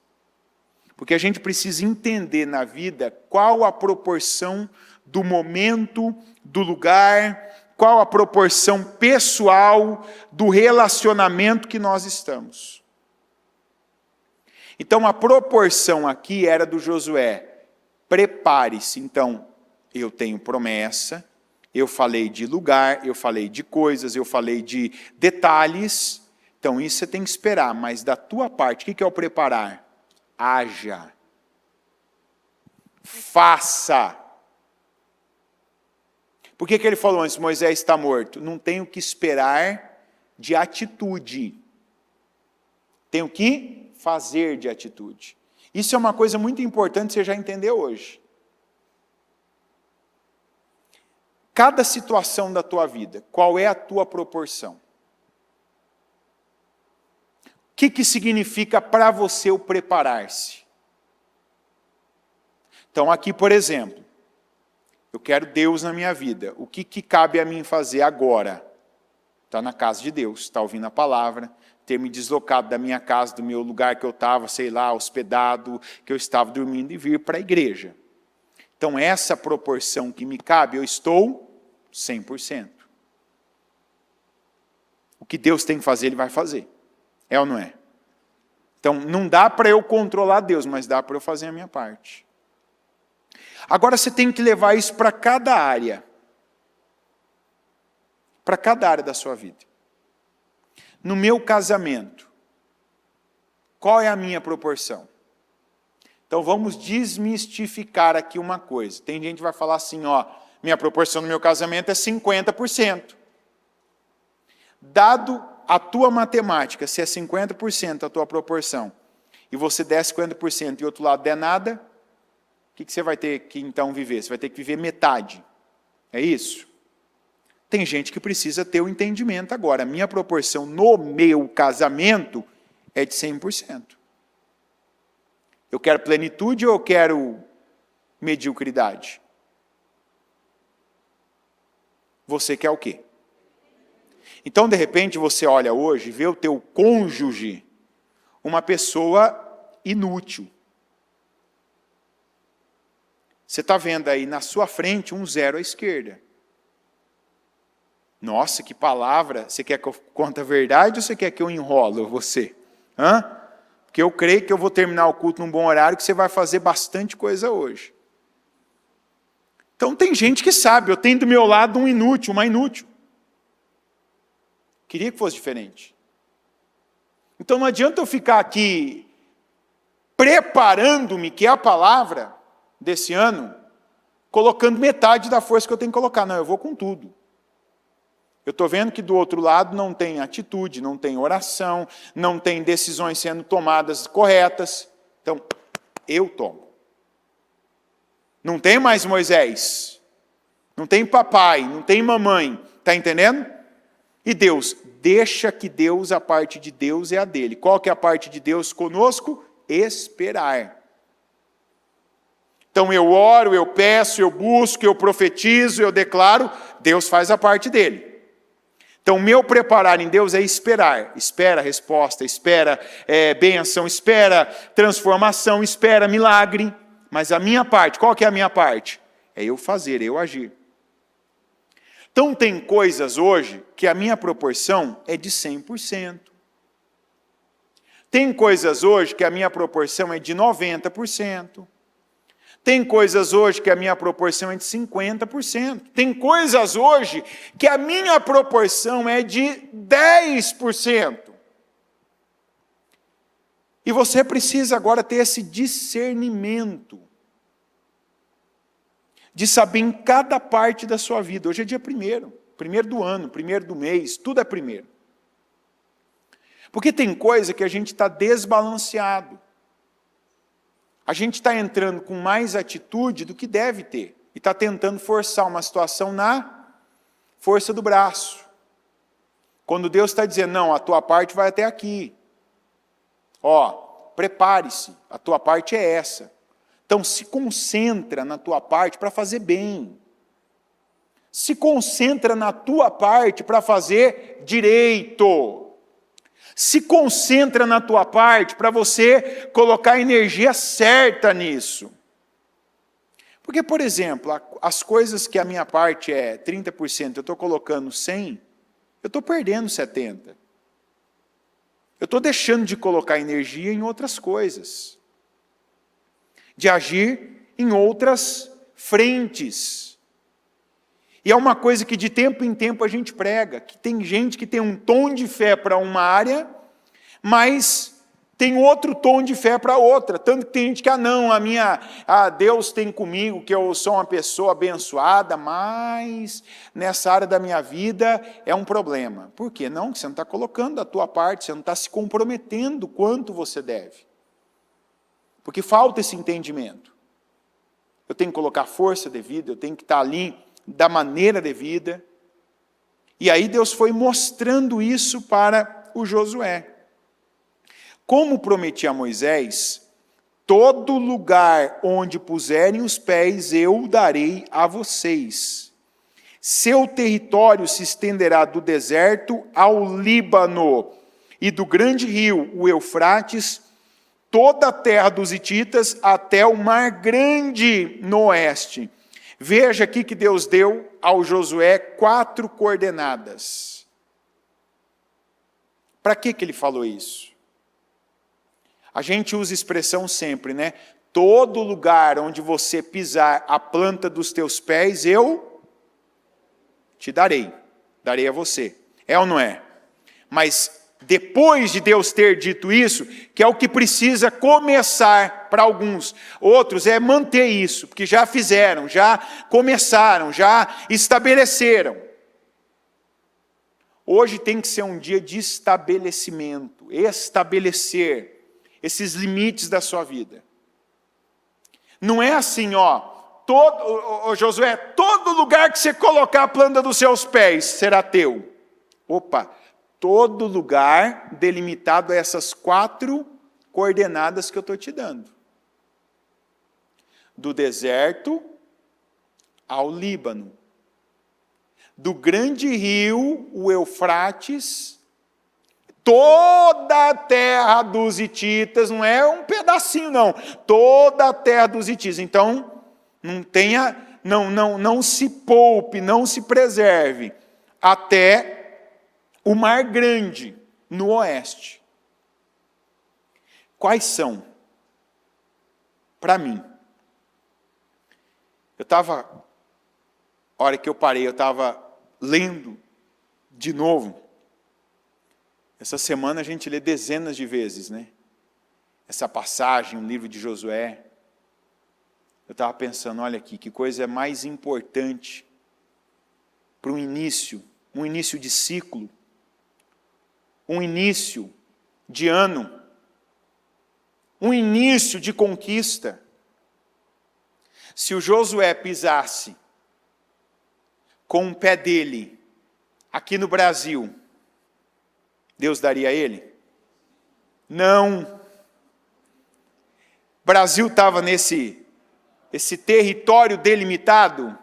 Porque a gente precisa entender na vida qual a proporção do momento, do lugar, qual a proporção pessoal do relacionamento que nós estamos. Então a proporção aqui era do Josué. Prepare-se. Então, eu tenho promessa, eu falei de lugar, eu falei de coisas, eu falei de detalhes. Então isso você tem que esperar. Mas da tua parte, o que é o preparar? Haja. Faça. Por que ele falou antes, Moisés está morto? Não tenho que esperar de atitude. Tenho que fazer de atitude. Isso é uma coisa muito importante, você já entendeu hoje. Cada situação da tua vida, qual é a tua proporção? O que significa para você o preparar-se? Então aqui, por exemplo, eu quero Deus na minha vida. O que cabe a mim fazer agora? Está na casa de Deus, está ouvindo a palavra, ter me deslocado da minha casa, do meu lugar que eu estava, sei lá, hospedado, que eu estava dormindo, e vir para a igreja. Então essa proporção que me cabe, eu estou 100%. O que Deus tem que fazer, Ele vai fazer. É ou não é? Então não dá para eu controlar Deus, mas dá para eu fazer a minha parte. Agora você tem que levar isso para cada área. Para cada área da sua vida. No meu casamento, qual é a minha proporção? Então vamos desmistificar aqui uma coisa. Tem gente que vai falar assim, ó, minha proporção no meu casamento é 50%. Dado a tua matemática, se é 50% a tua proporção, e você der 50% e o outro lado der nada, o que você vai ter que então viver? Você vai ter que viver metade. É isso? Tem gente que precisa ter o entendimento agora. A minha proporção no meu casamento é de 100%. Eu quero plenitude ou eu quero mediocridade? Você quer o quê? Então, de repente, você olha hoje e vê o teu cônjuge uma pessoa inútil. Você está vendo aí na sua frente um 0 à esquerda. Nossa, que palavra! Você quer que eu conte a verdade ou você quer que eu enrolo você? Hã? Porque eu creio que eu vou terminar o culto num bom horário, que você vai fazer bastante coisa hoje. Então tem gente que sabe, eu tenho do meu lado um inútil, uma inútil. Queria que fosse diferente. Então não adianta eu ficar aqui preparando-me, que é a palavra desse ano, colocando metade da força que eu tenho que colocar. Não, eu vou com tudo. Eu estou vendo que do outro lado não tem atitude, não tem oração, não tem decisões sendo tomadas corretas. Então, eu tomo. Não tem mais Moisés, não tem papai, não tem mamãe, está entendendo? E Deus, deixa que Deus, a parte de Deus é a dele. Qual que é a parte de Deus conosco? Esperar. Então eu oro, eu peço, eu busco, eu profetizo, eu declaro, Deus faz a parte dele. Então, meu preparar em Deus é esperar. Espera resposta, espera bênção, espera transformação, espera milagre. Mas a minha parte, qual que é a minha parte? É eu fazer, eu agir. Então, tem coisas hoje que a minha proporção é de 100%. Tem coisas hoje que a minha proporção é de 90%. Tem coisas hoje que a minha proporção é de 50%. Tem coisas hoje que a minha proporção é de 10%. E você precisa agora ter esse discernimento de saber em cada parte da sua vida. Hoje é dia 1º, 1º do ano, 1º do mês, tudo é 1º. Porque tem coisa que a gente está desbalanceado. A gente está entrando com mais atitude do que deve ter. E está tentando forçar uma situação na força do braço. Quando Deus está dizendo, não, a tua parte vai até aqui. Ó, prepare-se, a tua parte é essa. Então se concentra na tua parte para fazer bem. Se concentra na tua parte para fazer direito. Se concentra na tua parte para você colocar a energia certa nisso. Porque, por exemplo, as coisas que a minha parte é 30%, eu estou colocando 100%, eu estou perdendo 70%. Eu estou deixando de colocar energia em outras coisas. De agir em outras frentes. E é uma coisa que de tempo em tempo a gente prega, que tem gente que tem um tom de fé para uma área, mas tem outro tom de fé para outra. Tanto que tem gente que, Deus tem comigo, que eu sou uma pessoa abençoada, mas nessa área da minha vida é um problema. Por quê? Não, você não está colocando a tua parte, você não está se comprometendo quanto você deve. Porque falta esse entendimento. Eu tenho que colocar força devida, eu tenho que estar ali da maneira devida. E aí Deus foi mostrando isso para o Josué. Como prometi a Moisés, todo lugar onde puserem os pés eu darei a vocês. Seu território se estenderá do deserto ao Líbano e do grande rio, o Eufrates, toda a terra dos hititas até o Mar Grande no oeste. Veja aqui que Deus deu ao Josué 4 coordenadas. Para que ele falou isso? A gente usa expressão sempre, né? Todo lugar onde você pisar a planta dos teus pés, eu te darei. Darei a você. É ou não é? Mas depois de Deus ter dito isso, que é o que precisa começar para alguns. Outros é manter isso, porque já fizeram, já começaram, já estabeleceram. Hoje tem que ser um dia de estabelecimento, estabelecer esses limites da sua vida. Não é assim, Josué, todo lugar que você colocar a planta dos seus pés será teu. Opa, todo lugar delimitado a essas 4 coordenadas que eu estou te dando. Do deserto ao Líbano. Do grande rio, o Eufrates, toda a terra dos hititas, não é um pedacinho não, toda a terra dos hititas. Então, não se poupe, não se preserve, até o Mar Grande, no oeste. Quais são? Para mim. A hora que eu parei, eu estava lendo de novo. Essa semana a gente lê dezenas de vezes, né? Essa passagem, o livro de Josué. Eu estava pensando, olha aqui, que coisa mais importante para um início de ciclo, um início de ano, um início de conquista. Se o Josué pisasse com o pé dele aqui no Brasil, Deus daria a ele? Não. O Brasil estava nesse território delimitado.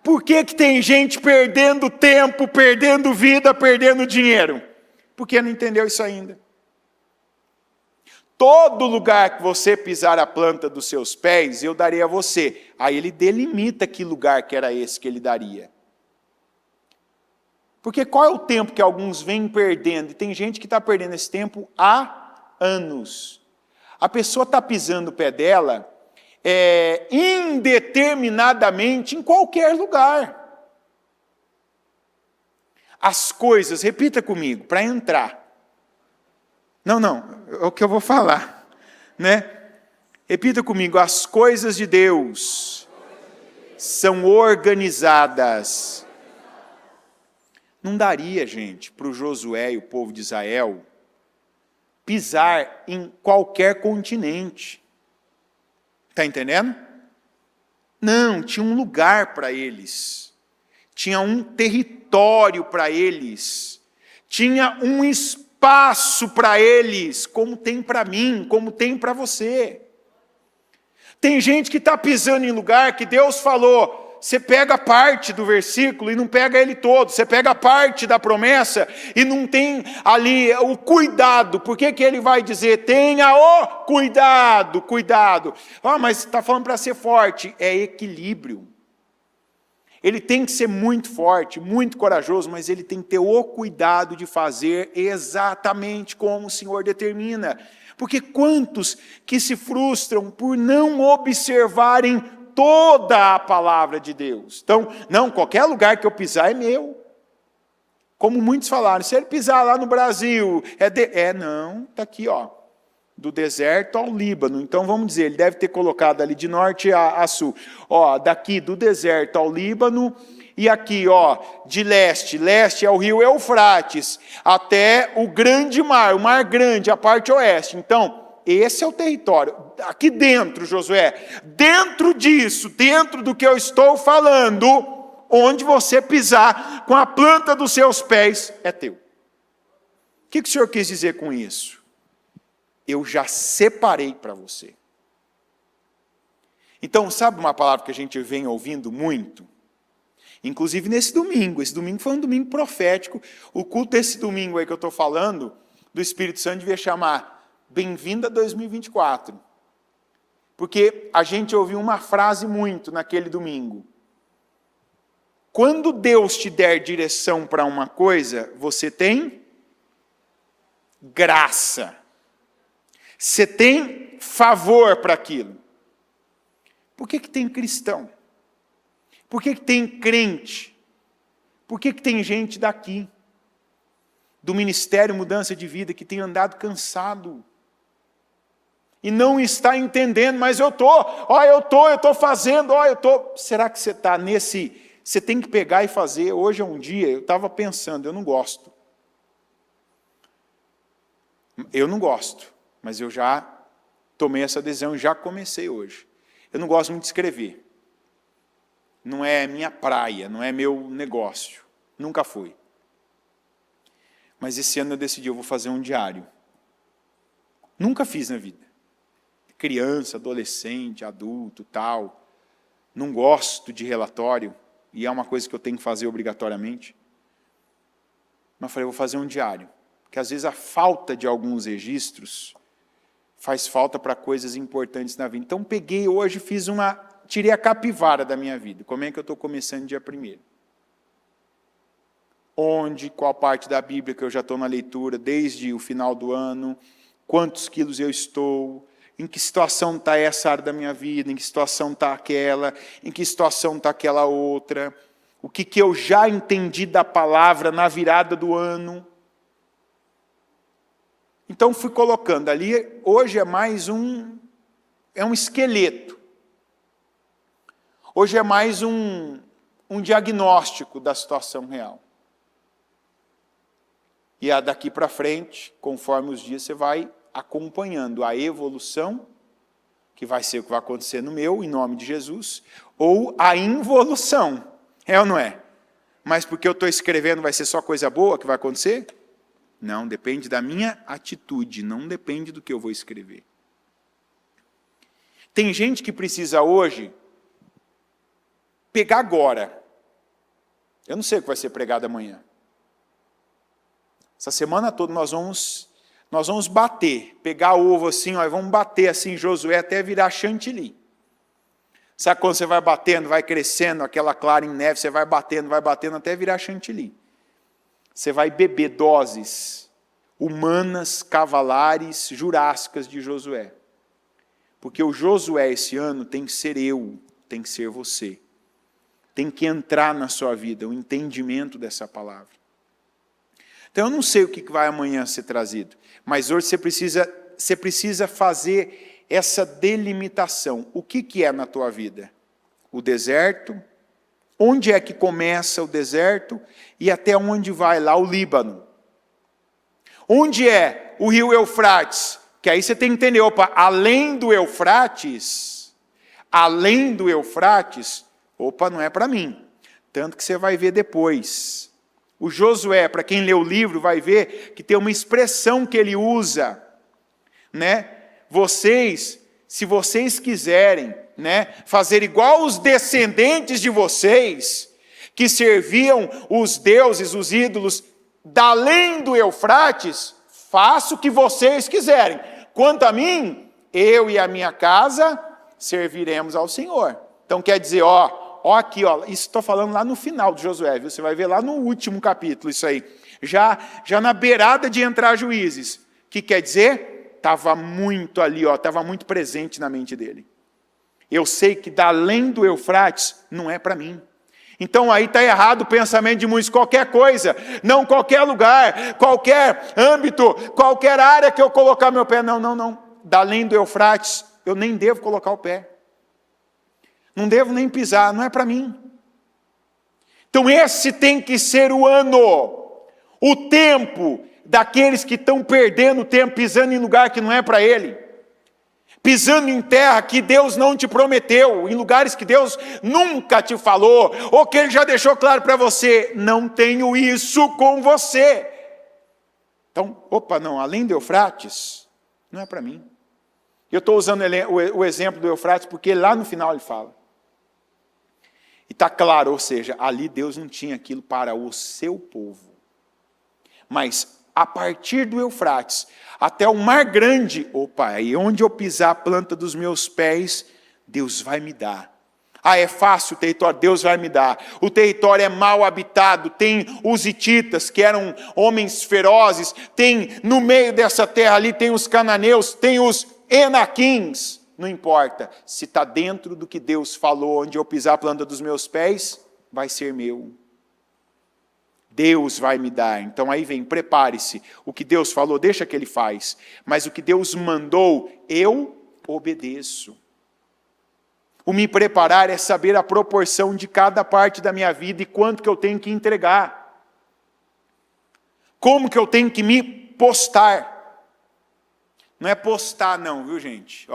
Por que tem gente perdendo tempo, perdendo vida, perdendo dinheiro? Porque não entendeu isso ainda. Todo lugar que você pisar a planta dos seus pés, eu darei a você. Aí ele delimita que lugar que era esse que ele daria. Porque qual é o tempo que alguns vêm perdendo? E tem gente que está perdendo esse tempo há anos. A pessoa está pisando o pé dela indeterminadamente em qualquer lugar. As coisas, repita comigo, para entrar. Não, é o que eu vou falar, né? Repita comigo, as coisas de Deus são organizadas. Não daria, gente, para o Josué e o povo de Israel pisar em qualquer continente. Está entendendo? Não, tinha um lugar para eles. Tinha um território para eles. Tinha um espaço para eles, como tem para mim, como tem para você. Tem gente que está pisando em lugar que Deus falou, você pega parte do versículo e não pega ele todo, você pega parte da promessa e não tem ali o cuidado. Por que ele vai dizer, tenha o cuidado, cuidado. Mas está falando para ser forte, é equilíbrio. Ele tem que ser muito forte, muito corajoso, mas ele tem que ter o cuidado de fazer exatamente como o Senhor determina. Porque quantos que se frustram por não observarem toda a palavra de Deus? Então, não, qualquer lugar que eu pisar é meu. Como muitos falaram, se ele pisar lá no Brasil, não, está aqui, do deserto ao Líbano. Então, vamos dizer, ele deve ter colocado ali de norte a sul. Daqui do deserto ao Líbano, e aqui, de leste é o rio Eufrates, até o grande mar, o mar grande, a parte oeste. Então, esse é o território. Aqui dentro, Josué, dentro disso, dentro do que eu estou falando, onde você pisar com a planta dos seus pés, é teu. O que o Senhor quis dizer com isso? Eu já separei para você. Então, sabe uma palavra que a gente vem ouvindo muito? Inclusive nesse domingo. Esse domingo foi um domingo profético. O culto desse domingo aí que eu estou falando, do Espírito Santo, devia chamar Bem-vinda 2024. Porque a gente ouviu uma frase muito naquele domingo. Quando Deus te der direção para uma coisa, você tem graça. Você tem favor para aquilo. Por que tem cristão? Por que tem crente? Por que tem gente daqui, do Ministério Mudança de Vida, que tem andado cansado? e não está entendendo, mas eu estou fazendo, Será que você está nesse... Você tem que pegar e fazer. Hoje é um dia, eu estava pensando, eu não gosto, mas eu já tomei essa decisão, já comecei hoje. Eu não gosto muito de escrever. Não é minha praia, não é meu negócio. Nunca foi. Mas esse ano eu decidi, eu vou fazer um diário. Nunca fiz na vida. Criança, adolescente, adulto, tal. Não gosto de relatório, e é uma coisa que eu tenho que fazer obrigatoriamente. Mas falei, eu vou fazer um diário. Porque às vezes a falta de alguns registros faz falta para coisas importantes na vida. Então peguei hoje, tirei a capivara da minha vida. Como é que eu estou começando dia 1º? Qual parte da Bíblia que eu já estou na leitura, desde o final do ano, quantos quilos eu estou, em que situação está essa área da minha vida, em que situação está aquela, em que situação está aquela outra, o que eu já entendi da palavra na virada do ano. Então fui colocando ali, hoje é mais um esqueleto. Hoje é mais um diagnóstico da situação real. E daqui para frente, conforme os dias, você vai acompanhando a evolução, que vai ser o que vai acontecer no meu, em nome de Jesus, ou a involução. É ou não é? Mas porque eu estou escrevendo, vai ser só coisa boa que vai acontecer? Não, depende da minha atitude, não depende do que eu vou escrever. Tem gente que precisa hoje pegar agora. Eu não sei o que vai ser pregado amanhã. Essa semana toda nós vamos bater, pegar ovo assim, vamos bater assim Josué até virar chantilly. Sabe quando você vai batendo, vai crescendo, aquela clara em neve, você vai batendo até virar chantilly. Você vai beber doses humanas, cavalares, jurássicas de Josué. Porque o Josué esse ano tem que ser eu, tem que ser você. Tem que entrar na sua vida o entendimento dessa palavra. Então eu não sei o que vai amanhã ser trazido, mas hoje você precisa fazer essa delimitação. O que é na tua vida? O deserto? Onde é que começa o deserto e até onde vai lá o Líbano? Onde é o rio Eufrates? Que aí você tem que entender, além do Eufrates, não é para mim. Tanto que você vai ver depois. O Josué, para quem lê o livro, vai ver que tem uma expressão que ele usa, né? Se vocês quiserem, né, fazer igual os descendentes de vocês, que serviam os deuses, os ídolos, da além do Eufrates, faça o que vocês quiserem. Quanto a mim, eu e a minha casa serviremos ao Senhor. Então quer dizer, aqui, isso estou falando lá no final de Josué, viu? Você vai ver lá no último capítulo isso aí. Já na beirada de entrar Juízes. O que quer dizer? Estava muito ali, estava muito presente na mente dele. Eu sei que da além do Eufrates não é para mim. Então aí está errado o pensamento de muitos. Qualquer coisa, não qualquer lugar, qualquer âmbito, qualquer área que eu colocar meu pé. Não. Da além do Eufrates, eu nem devo colocar o pé. Não devo nem pisar, não é para mim. Então esse tem que ser o ano, o tempo daqueles que estão perdendo o tempo, pisando em lugar que não é para ele. Pisando em terra que Deus não te prometeu, em lugares que Deus nunca te falou, ou que Ele já deixou claro para você, não tenho isso com você. Então, além do Eufrates, não é para mim. Eu estou usando o exemplo do Eufrates porque lá no final ele fala. E está claro, ou seja, ali Deus não tinha aquilo para o seu povo. Mas a partir do Eufrates até o mar grande, aí onde eu pisar a planta dos meus pés, Deus vai me dar. É fácil o território, Deus vai me dar. O território é mal habitado, tem os hititas, que eram homens ferozes, tem no meio dessa terra ali, tem os cananeus, tem os enaquins. Não importa, se está dentro do que Deus falou, onde eu pisar a planta dos meus pés, vai ser meu. Deus vai me dar. Então aí vem, prepare-se. O que Deus falou, deixa que Ele faz. Mas o que Deus mandou, eu obedeço. O me preparar é saber a proporção de cada parte da minha vida e quanto que eu tenho que entregar. Como que eu tenho que me postar. Não é postar não, viu gente?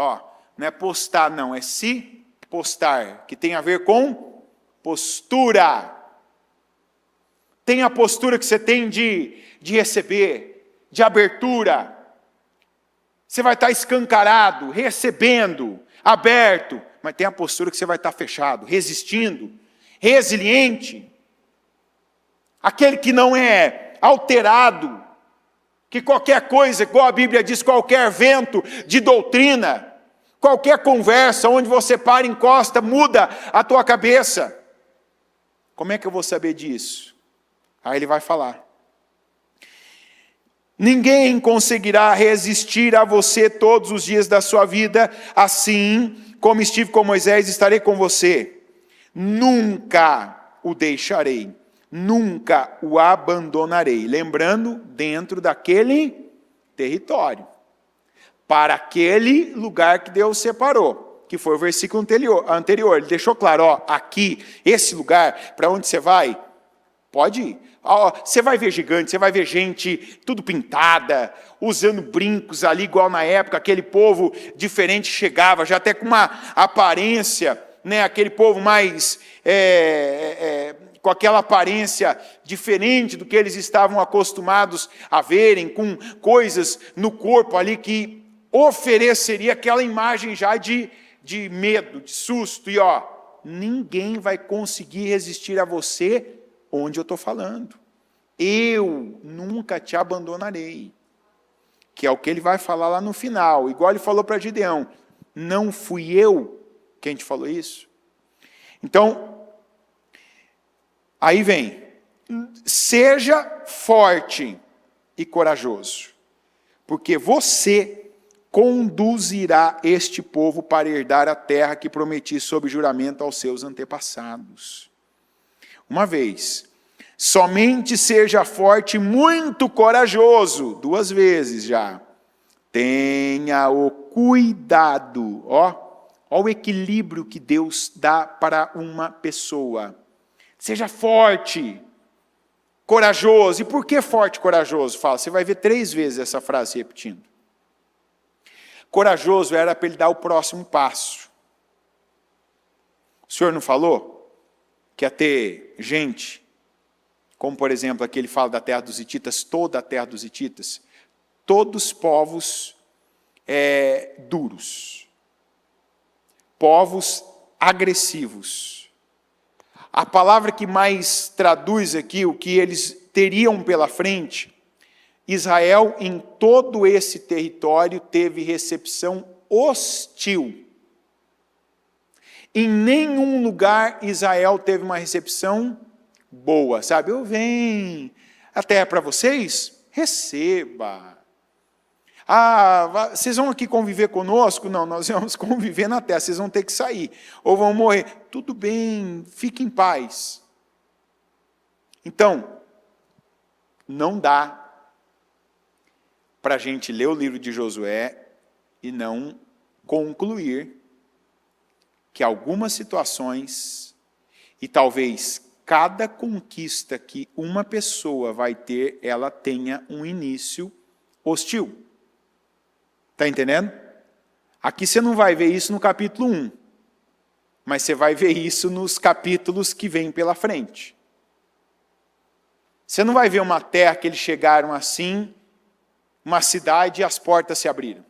Não é postar não, é se postar, que tem a ver com postura. Tem a postura que você tem de receber, de abertura. Você vai estar escancarado, recebendo, aberto, mas tem a postura que você vai estar fechado, resistindo, resiliente. Aquele que não é alterado, que qualquer coisa, igual a Bíblia diz, qualquer vento de doutrina, qualquer conversa onde você para, encosta, muda a tua cabeça. Como é que eu vou saber disso? Aí ele vai falar. Ninguém conseguirá resistir a você todos os dias da sua vida, assim como estive com Moisés, estarei com você. Nunca o deixarei, nunca o abandonarei. Lembrando, dentro daquele território, para aquele lugar que Deus separou, que foi o versículo anterior. Ele deixou claro, aqui, esse lugar, para onde você vai, pode ir. Você vai ver gigante, você vai ver gente tudo pintada, usando brincos ali, igual na época, aquele povo diferente chegava, já até com uma aparência, né, aquele povo mais, com aquela aparência diferente do que eles estavam acostumados a verem, com coisas no corpo ali que ofereceria aquela imagem já de medo, de susto, e ninguém vai conseguir resistir a você onde eu estou falando. Eu nunca te abandonarei. Que é o que ele vai falar lá no final. Igual ele falou para Gideão. Não fui eu quem te falou isso? Então, aí vem. Seja forte e corajoso. Porque você conduzirá este povo para herdar a terra que prometi sob juramento aos seus antepassados. Uma vez, somente seja forte e muito corajoso, 2 vezes já. Tenha o cuidado, ó o equilíbrio que Deus dá para uma pessoa. Seja forte, corajoso. E por que forte e corajoso? Fala, você vai ver 3 vezes essa frase repetindo. Corajoso era para ele dar o próximo passo. O Senhor não falou que ia ter gente, como por exemplo, aqui ele fala da terra dos hititas, toda a terra dos hititas, todos povos duros, povos agressivos. A palavra que mais traduz aqui o que eles teriam pela frente, Israel em todo esse território teve recepção hostil. Em nenhum lugar Israel teve uma recepção boa, sabe? Eu venho, a terra é para vocês? Receba. Vocês vão aqui conviver conosco? Não, nós vamos conviver na terra, vocês vão ter que sair, ou vão morrer. Tudo bem, fique em paz. Então, não dá para a gente ler o livro de Josué e não concluir que algumas situações, e talvez cada conquista que uma pessoa vai ter, ela tenha um início hostil. Está entendendo? Aqui você não vai ver isso no capítulo 1, mas você vai ver isso nos capítulos que vêm pela frente. Você não vai ver uma terra que eles chegaram assim, uma cidade e as portas se abriram.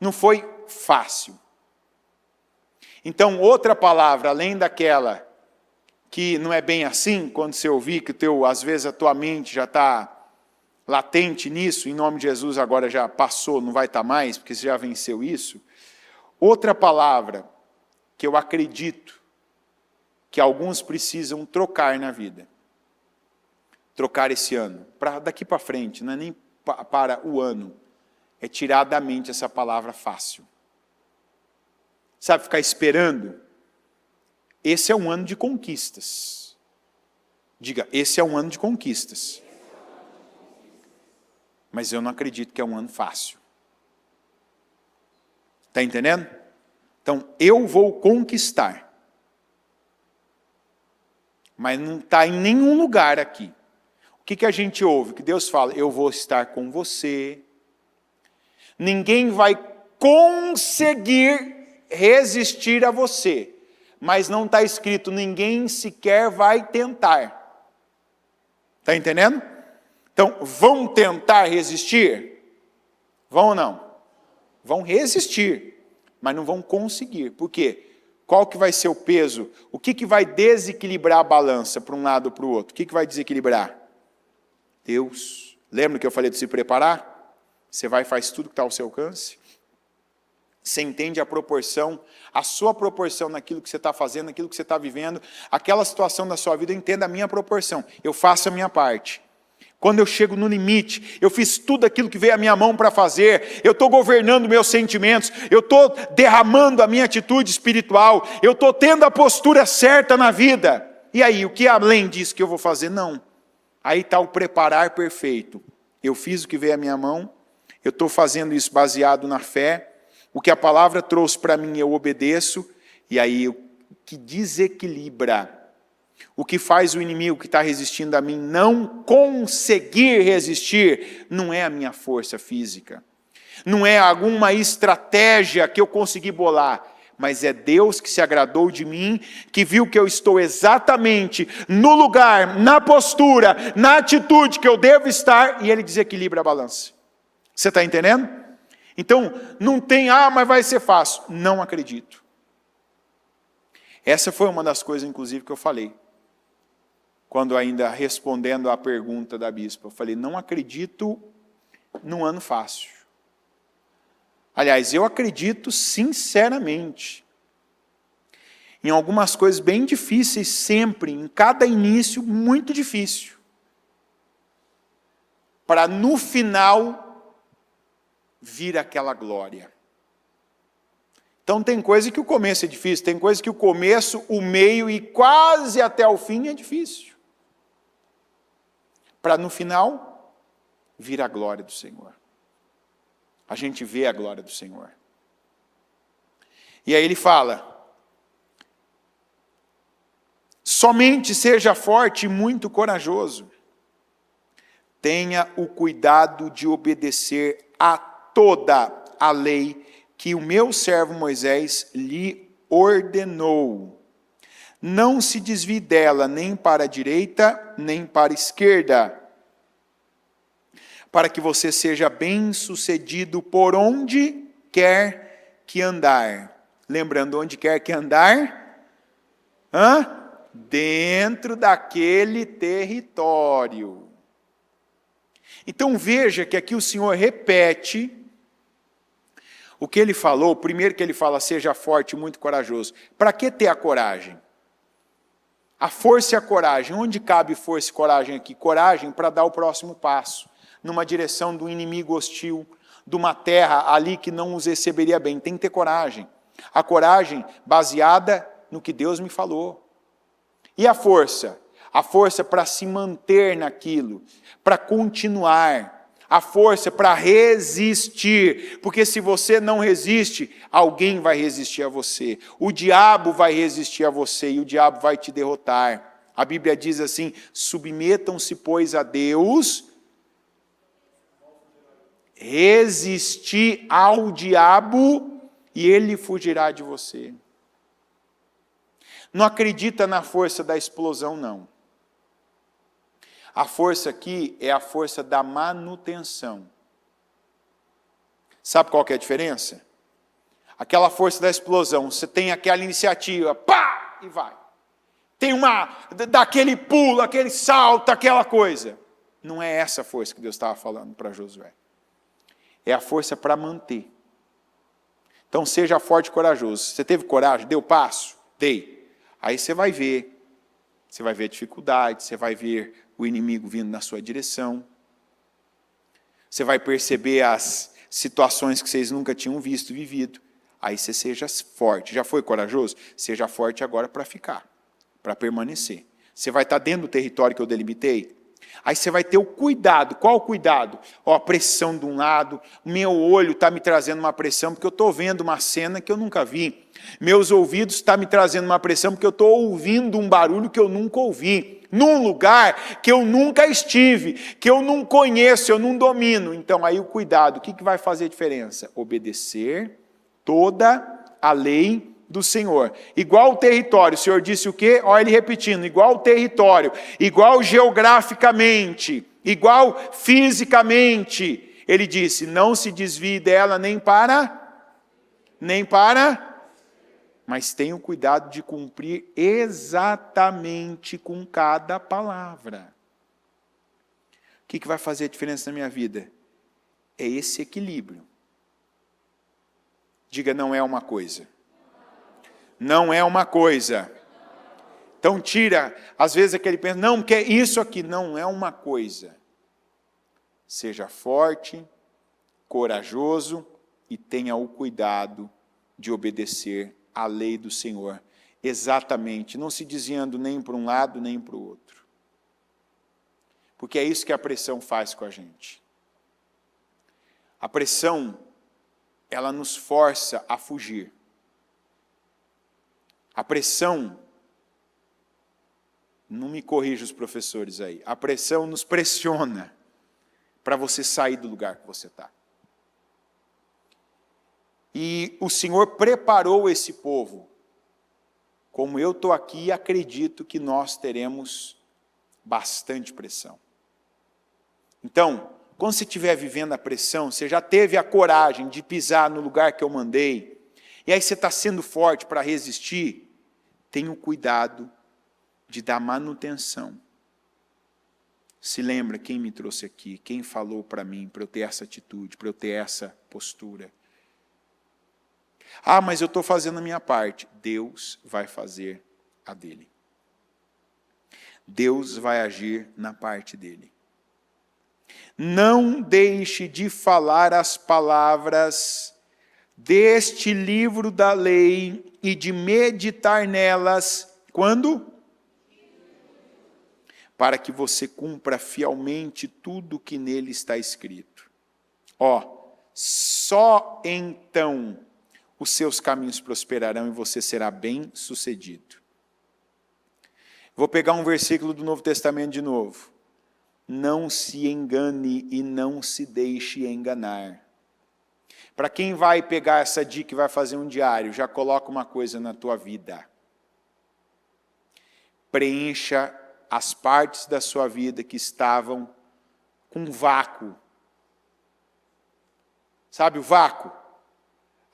Não foi fácil. Então, outra palavra, além daquela que não é bem assim, quando você ouvir que às vezes a tua mente já está latente nisso, em nome de Jesus agora já passou, não vai estar mais, porque você já venceu isso. Outra palavra que eu acredito que alguns precisam trocar na vida. Trocar esse ano, para daqui para frente, não é nem para o ano, é tirar da mente essa palavra fácil. Sabe, ficar esperando? Esse é um ano de conquistas. Diga, esse é um ano de conquistas. Mas eu não acredito que é um ano fácil. Está entendendo? Então, eu vou conquistar. Mas não está em nenhum lugar aqui. O que a gente ouve? Que Deus fala, eu vou estar com você. Ninguém vai conseguir resistir a você. Mas não está escrito, ninguém sequer vai tentar. Está entendendo? Então, vão tentar resistir? Vão ou não? Vão resistir, mas não vão conseguir. Por quê? Qual que vai ser o peso? O que vai desequilibrar a balança para um lado ou para o outro? O que vai desequilibrar? Deus. Lembra que eu falei de se preparar? Você vai e faz tudo que está ao seu alcance? Você entende a proporção, a sua proporção naquilo que você está fazendo, naquilo que você está vivendo, aquela situação da sua vida, entenda a minha proporção. Eu faço a minha parte. Quando eu chego no limite, eu fiz tudo aquilo que veio à minha mão para fazer, eu estou governando meus sentimentos, eu estou derramando a minha atitude espiritual, eu estou tendo a postura certa na vida. E aí, o que além disso que eu vou fazer? Não. Aí está o preparar perfeito. Eu fiz o que veio à minha mão, eu estou fazendo isso baseado na fé, o que a palavra trouxe para mim eu obedeço, e aí o que desequilibra, o que faz o inimigo que está resistindo a mim não conseguir resistir, não é a minha força física, não é alguma estratégia que eu consegui bolar, mas é Deus que se agradou de mim, que viu que eu estou exatamente no lugar, na postura, na atitude que eu devo estar, e Ele desequilibra a balança. Você está entendendo? Então, não tem, mas vai ser fácil. Não acredito. Essa foi uma das coisas, inclusive, que eu falei. Quando ainda respondendo à pergunta da bispa, eu falei, não acredito num ano fácil. Aliás, eu acredito sinceramente em algumas coisas bem difíceis sempre, em cada início muito difícil. Para no final vir aquela glória. Então tem coisa que o começo é difícil, tem coisa que o começo, o meio e quase até o fim é difícil. Para no final vir a glória do Senhor. A gente vê a glória do Senhor. E aí ele fala, somente seja forte e muito corajoso. Tenha o cuidado de obedecer a toda a lei que o meu servo Moisés lhe ordenou. Não se desvie dela nem para a direita, nem para a esquerda, para que você seja bem-sucedido por onde quer que andar. Lembrando, onde quer que andar? Dentro daquele território. Então veja que aqui o Senhor repete o que ele falou. Primeiro que ele fala, seja forte e muito corajoso. Para que ter a coragem? A força e a coragem. Onde cabe força e coragem aqui? Coragem para dar o próximo passo. Numa direção do inimigo hostil, de uma terra ali que não os receberia bem. Tem que ter coragem. A coragem baseada no que Deus me falou. E a força? A força para se manter naquilo, para continuar, a força para resistir, porque se você não resiste, alguém vai resistir a você, o diabo vai resistir a você e o diabo vai te derrotar. A Bíblia diz assim, submetam-se, pois, a Deus, resistir ao diabo e ele fugirá de você. Não acredita na força da explosão, não. A força aqui é a força da manutenção. Sabe qual que é a diferença? Aquela força da explosão, você tem aquela iniciativa, pá, e vai. Tem daquele pulo, aquele salto, aquela coisa. Não é essa força que Deus estava falando para Josué. É a força para manter. Então seja forte e corajoso. Você teve coragem? Deu passo? Dei. Aí você vai ver. Você vai ver a dificuldade, você vai ver o inimigo vindo na sua direção. Você vai perceber as situações que vocês nunca tinham visto e vivido. Aí você seja forte. Já foi corajoso? Seja forte agora para ficar, para permanecer. Você vai estar dentro do território que eu delimitei? Aí você vai ter o cuidado. Qual o cuidado? A pressão de um lado, meu olho está me trazendo uma pressão porque eu estou vendo uma cena que eu nunca vi. Meus ouvidos estão me trazendo uma pressão porque eu estou ouvindo um barulho que eu nunca ouvi. Num lugar que eu nunca estive, que eu não conheço, eu não domino. Então aí o cuidado, o que vai fazer a diferença? Obedecer toda a lei do Senhor. Igual o território, o Senhor disse o quê? Olha ele repetindo, igual o território, igual geograficamente, igual fisicamente. Ele disse, não se desvie dela nem para, mas tenha o cuidado de cumprir exatamente com cada palavra. O que vai fazer a diferença na minha vida? É esse equilíbrio. Diga, não é uma coisa. Não é uma coisa. Então tira, às vezes aquele pensa, não, porque isso aqui não é uma coisa. Seja forte, corajoso e tenha o cuidado de obedecer à lei do Senhor. Exatamente, não se desviando nem para um lado nem para o outro. Porque é isso que a pressão faz com a gente. A pressão, ela nos força a fugir. A pressão, não me corrija os professores aí, a pressão nos pressiona para você sair do lugar que você está. E o Senhor preparou esse povo, como eu estou aqui e acredito que nós teremos bastante pressão. Então, quando você estiver vivendo a pressão, você já teve a coragem de pisar no lugar que eu mandei, e aí você está sendo forte para resistir, tenha o cuidado de dar manutenção. Se lembra quem me trouxe aqui, quem falou para mim, para eu ter essa atitude, para eu ter essa postura. Ah, mas eu estou fazendo a minha parte. Deus vai fazer a dele. Deus vai agir na parte dele. Não deixe de falar as palavras deste livro da lei e de meditar nelas, quando? Para que você cumpra fielmente tudo que nele está escrito. Só então os seus caminhos prosperarão e você será bem-sucedido. Vou pegar um versículo do Novo Testamento de novo. Não se engane e não se deixe enganar. Para quem vai pegar essa dica e vai fazer um diário, já coloca uma coisa na tua vida. Preencha as partes da sua vida que estavam com vácuo. Sabe o vácuo?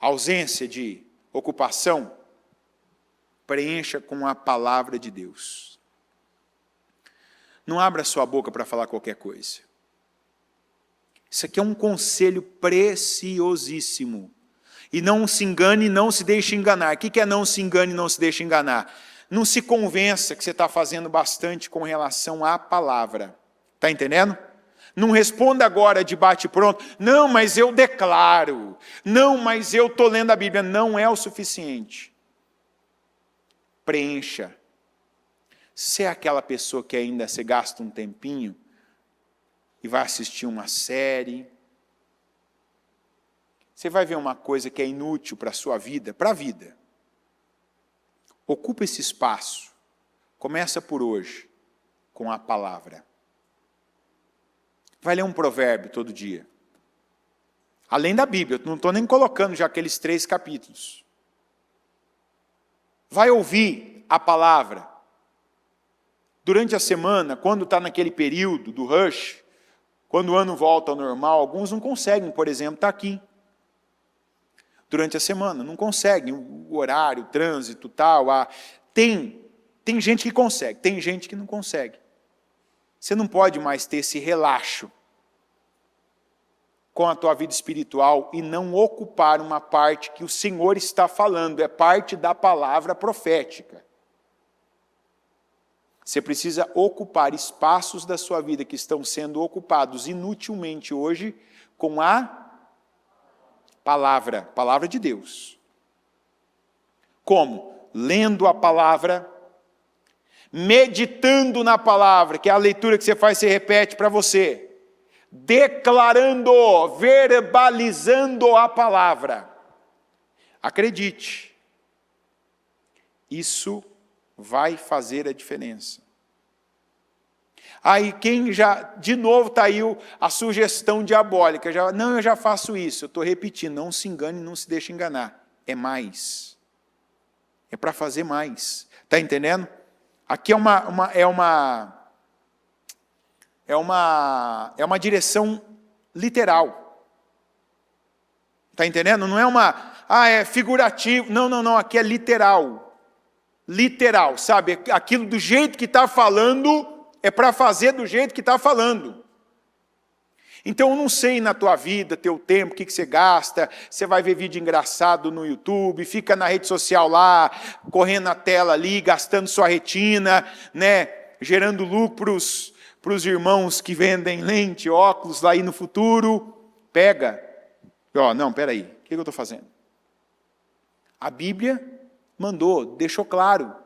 A ausência de ocupação. Preencha com a palavra de Deus. Não abra sua boca para falar qualquer coisa. Isso aqui é um conselho preciosíssimo. E não se engane e não se deixe enganar. O que é não se engane e não se deixe enganar? Não se convença que você está fazendo bastante com relação à palavra. Está entendendo? Não responda agora de bate-pronto. Não, mas eu declaro. Não, mas eu estou lendo a Bíblia. Não é o suficiente. Preencha. Se é aquela pessoa que ainda você gasta um tempinho e vai assistir uma série, você vai ver uma coisa que é inútil para a sua vida, para a vida. Ocupa esse espaço. Começa por hoje, com a palavra. Vai ler um provérbio todo dia. Além da Bíblia, eu não estou nem colocando já aqueles 3 capítulos. Vai ouvir a palavra. Durante a semana, quando está naquele período do rush, quando o ano volta ao normal, alguns não conseguem, por exemplo, estar aqui. Durante a semana, não conseguem, o horário, o trânsito, tal. Tem gente que consegue, tem gente que não consegue. Você não pode mais ter esse relaxo com a tua vida espiritual e não ocupar uma parte que o Senhor está falando, é parte da palavra profética. Você precisa ocupar espaços da sua vida que estão sendo ocupados inutilmente hoje com a palavra de Deus. Como? Lendo a palavra, meditando na palavra, que é a leitura que você faz, você repete para você, declarando, verbalizando a palavra. Acredite, isso vai fazer a diferença. Aí quem já, de novo está aí a sugestão diabólica, eu já faço isso, eu estou repetindo, não se engane, não se deixe enganar, é mais, é para fazer mais, está entendendo? Aqui é uma direção literal, está entendendo? Não é é figurativo, não, aqui é literal, sabe, aquilo do jeito que está falando, é para fazer do jeito que está falando. Então, eu não sei na tua vida, teu tempo, o que você gasta, você vai ver vídeo engraçado no YouTube, fica na rede social lá, correndo na tela ali, gastando sua retina, né, gerando lucros para os irmãos que vendem lente, óculos lá aí no futuro. Pega. Não, peraí, o que eu estou fazendo? A Bíblia mandou, deixou claro,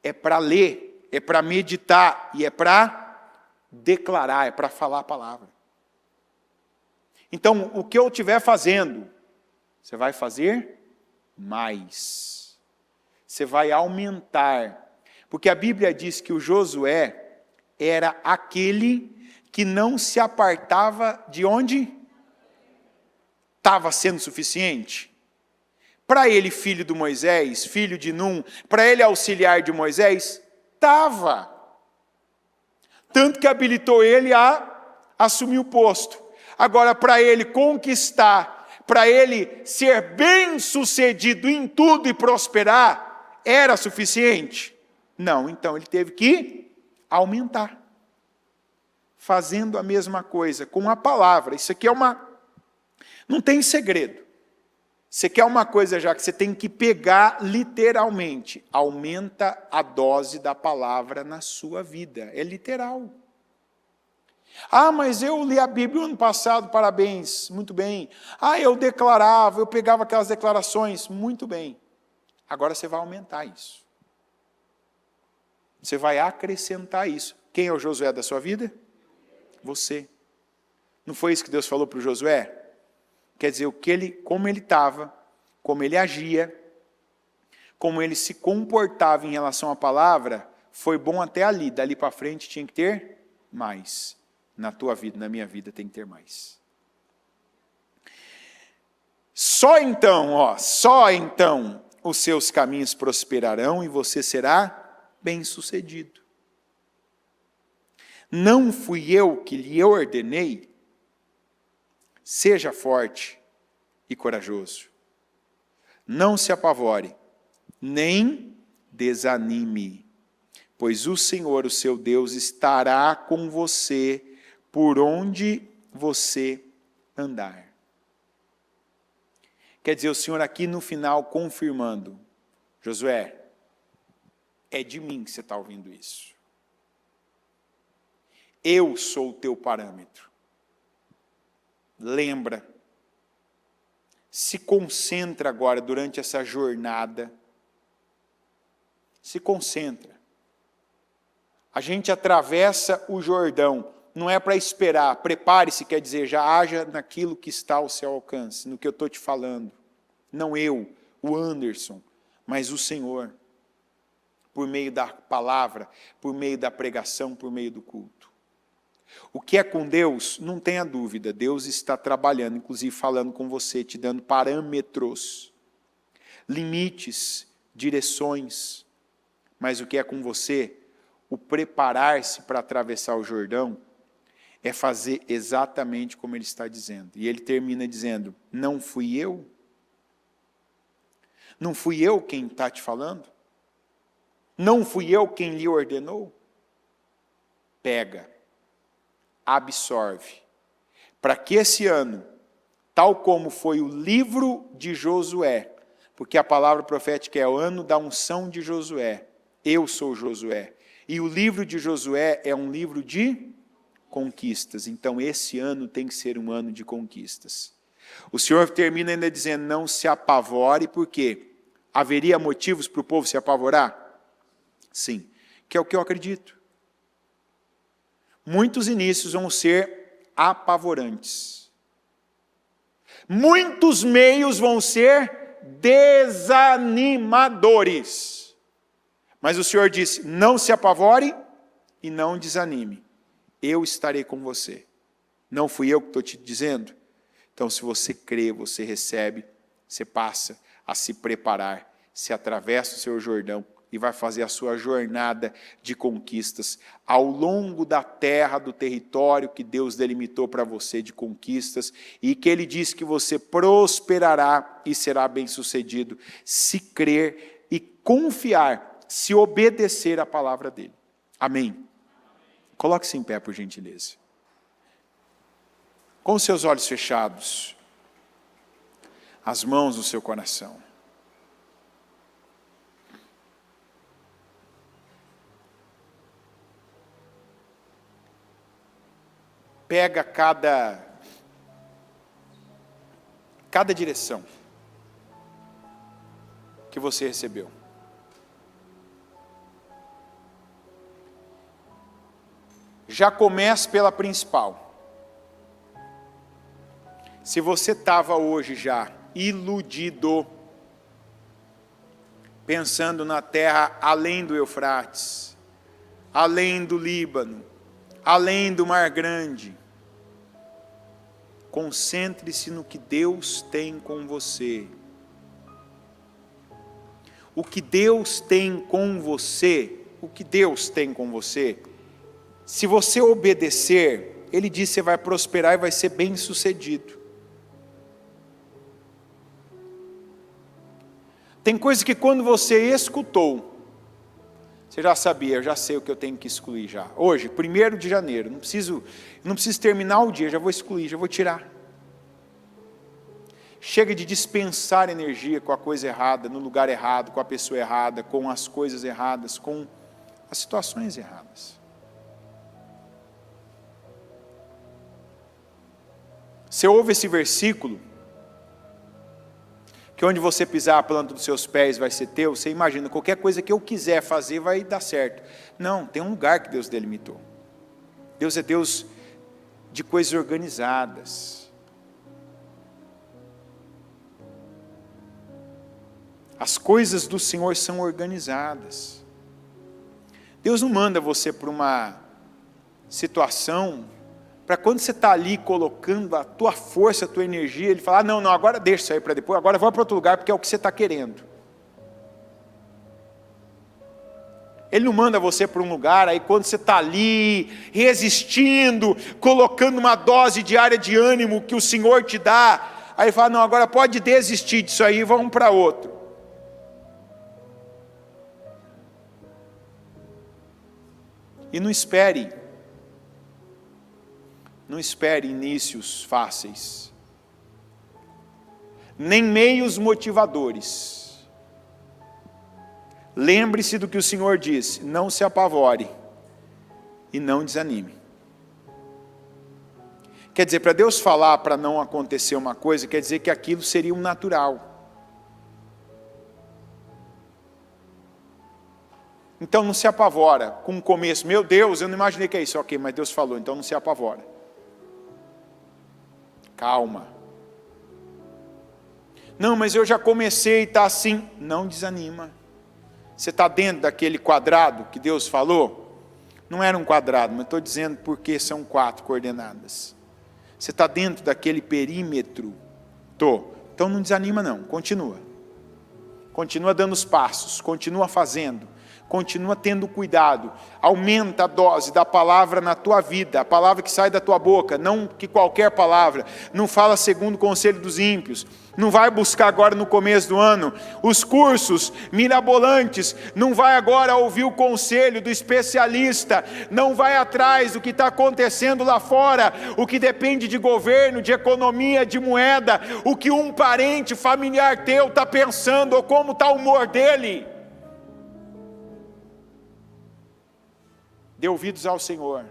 é para ler, é para meditar e é para declarar, é para falar a palavra. Então, o que eu estiver fazendo, você vai fazer mais. Você vai aumentar. Porque a Bíblia diz que o Josué era aquele que não se apartava de onde? Estava sendo suficiente. Para ele, filho de Moisés, filho de Num, para ele, auxiliar de Moisés, estava. Tanto que habilitou ele a assumir o posto. Agora, para ele conquistar, para ele ser bem-sucedido em tudo e prosperar, era suficiente? Não, então ele teve que aumentar. Fazendo a mesma coisa, com a palavra. Isso aqui não tem segredo. Você quer uma coisa já que você tem que pegar literalmente. Aumenta a dose da palavra na sua vida. É literal. Mas eu li a Bíblia ano passado, parabéns, muito bem. Eu declarava, eu pegava aquelas declarações, muito bem. Agora você vai aumentar isso. Você vai acrescentar isso. Quem é o Josué da sua vida? Você. Não foi isso que Deus falou para o Josué? Quer dizer, como ele estava, como ele agia, como ele se comportava em relação à palavra, foi bom até ali. Dali para frente tinha que ter mais. Na tua vida, na minha vida, tem que ter mais. Só então os seus caminhos prosperarão e você será bem-sucedido. Não fui eu que lhe ordenei? Seja forte e corajoso. Não se apavore, nem desanime, pois o Senhor, o seu Deus, estará com você por onde você andar. Quer dizer, o Senhor aqui no final confirmando, Josué, é de mim que você está ouvindo isso. Eu sou o teu parâmetro. Lembra, se concentra agora durante essa jornada, se concentra. A gente atravessa o Jordão, não é para esperar, prepare-se, quer dizer, já haja naquilo que está ao seu alcance, no que eu estou te falando. Não eu, o Anderson, mas o Senhor, por meio da palavra, por meio da pregação, por meio do culto. O que é com Deus, não tenha dúvida, Deus está trabalhando, inclusive falando com você, te dando parâmetros, limites, direções. Mas o que é com você, o preparar-se para atravessar o Jordão, é fazer exatamente como ele está dizendo. E ele termina dizendo, não fui eu? Não fui eu quem está te falando? Não fui eu quem lhe ordenou? Pega. Absorve, para que esse ano, tal como foi o livro de Josué, porque a palavra profética é o ano da unção de Josué, eu sou Josué, e o livro de Josué é um livro de conquistas, então esse ano tem que ser um ano de conquistas. O Senhor termina ainda dizendo, não se apavore, porque haveria motivos para o povo se apavorar? Sim. porque é o que eu acredito. Muitos inícios vão ser apavorantes. Muitos meios vão ser desanimadores. Mas o Senhor disse: não se apavore e não desanime. Eu estarei com você. Não fui eu que estou te dizendo? Então, se você crê, você recebe, você passa a se preparar, se atravessa o seu Jordão e vai fazer a sua jornada de conquistas ao longo da terra, do território que Deus delimitou para você de conquistas, e que Ele diz que você prosperará e será bem-sucedido, se crer e confiar, se obedecer à palavra dEle. Amém? Coloque-se em pé, por gentileza. Com os seus olhos fechados, as mãos no seu coração. Pega cada direção que você recebeu. Já comece pela principal. Se você estava hoje já iludido, pensando na terra além do Eufrates, além do Líbano, além do Mar Grande, concentre-se no que Deus tem com você. O que Deus tem com você, se você obedecer, Ele diz que você vai prosperar e vai ser bem-sucedido. Tem coisa que quando você escutou, você já sabia, eu já sei o que eu tenho que excluir já. Hoje, 1º de janeiro, não preciso terminar o dia, já vou excluir, já vou tirar. Chega de dispensar energia com a coisa errada, no lugar errado, com a pessoa errada, com as coisas erradas, com as situações erradas. Você ouve esse versículo, que onde você pisar a planta dos seus pés vai ser teu, você imagina, qualquer coisa que eu quiser fazer vai dar certo. Não, tem um lugar que Deus delimitou. Deus é Deus de coisas organizadas. As coisas do Senhor são organizadas. Deus não manda você para uma situação, para quando você está ali colocando a tua força, a tua energia, Ele fala: não, agora deixa isso aí para depois, agora vai para outro lugar, porque é o que você está querendo. Ele não manda você para um lugar, aí quando você está ali, resistindo, colocando uma dose diária de ânimo que o Senhor te dá, aí Ele fala: não, agora pode desistir disso aí, vamos para outro. E não espere inícios fáceis, nem meios motivadores. Lembre-se do que o Senhor disse: não se apavore e não desanime. Quer dizer, para Deus falar para não acontecer uma coisa, quer dizer que aquilo seria um natural. Então não se apavora com o começo. Meu Deus, eu não imaginei que é isso. Ok, mas Deus falou, então não se apavora. Calma. Não, mas eu já comecei e está assim. Não desanima. Você está dentro daquele quadrado que Deus falou? Não era um quadrado, mas estou dizendo porque são 4 coordenadas. Você está dentro daquele perímetro? Estou. Então não desanima não, continua. Continua dando os passos, continua fazendo. Continua tendo cuidado, aumenta a dose da palavra na tua vida, a palavra que sai da tua boca, não que qualquer palavra, não fala segundo o conselho dos ímpios, não vai buscar agora no começo do ano os cursos mirabolantes, não vai agora ouvir o conselho do especialista, não vai atrás do que está acontecendo lá fora, o que depende de governo, de economia, de moeda, o que um parente familiar teu está pensando, ou como está o humor dele. Dê ouvidos ao Senhor.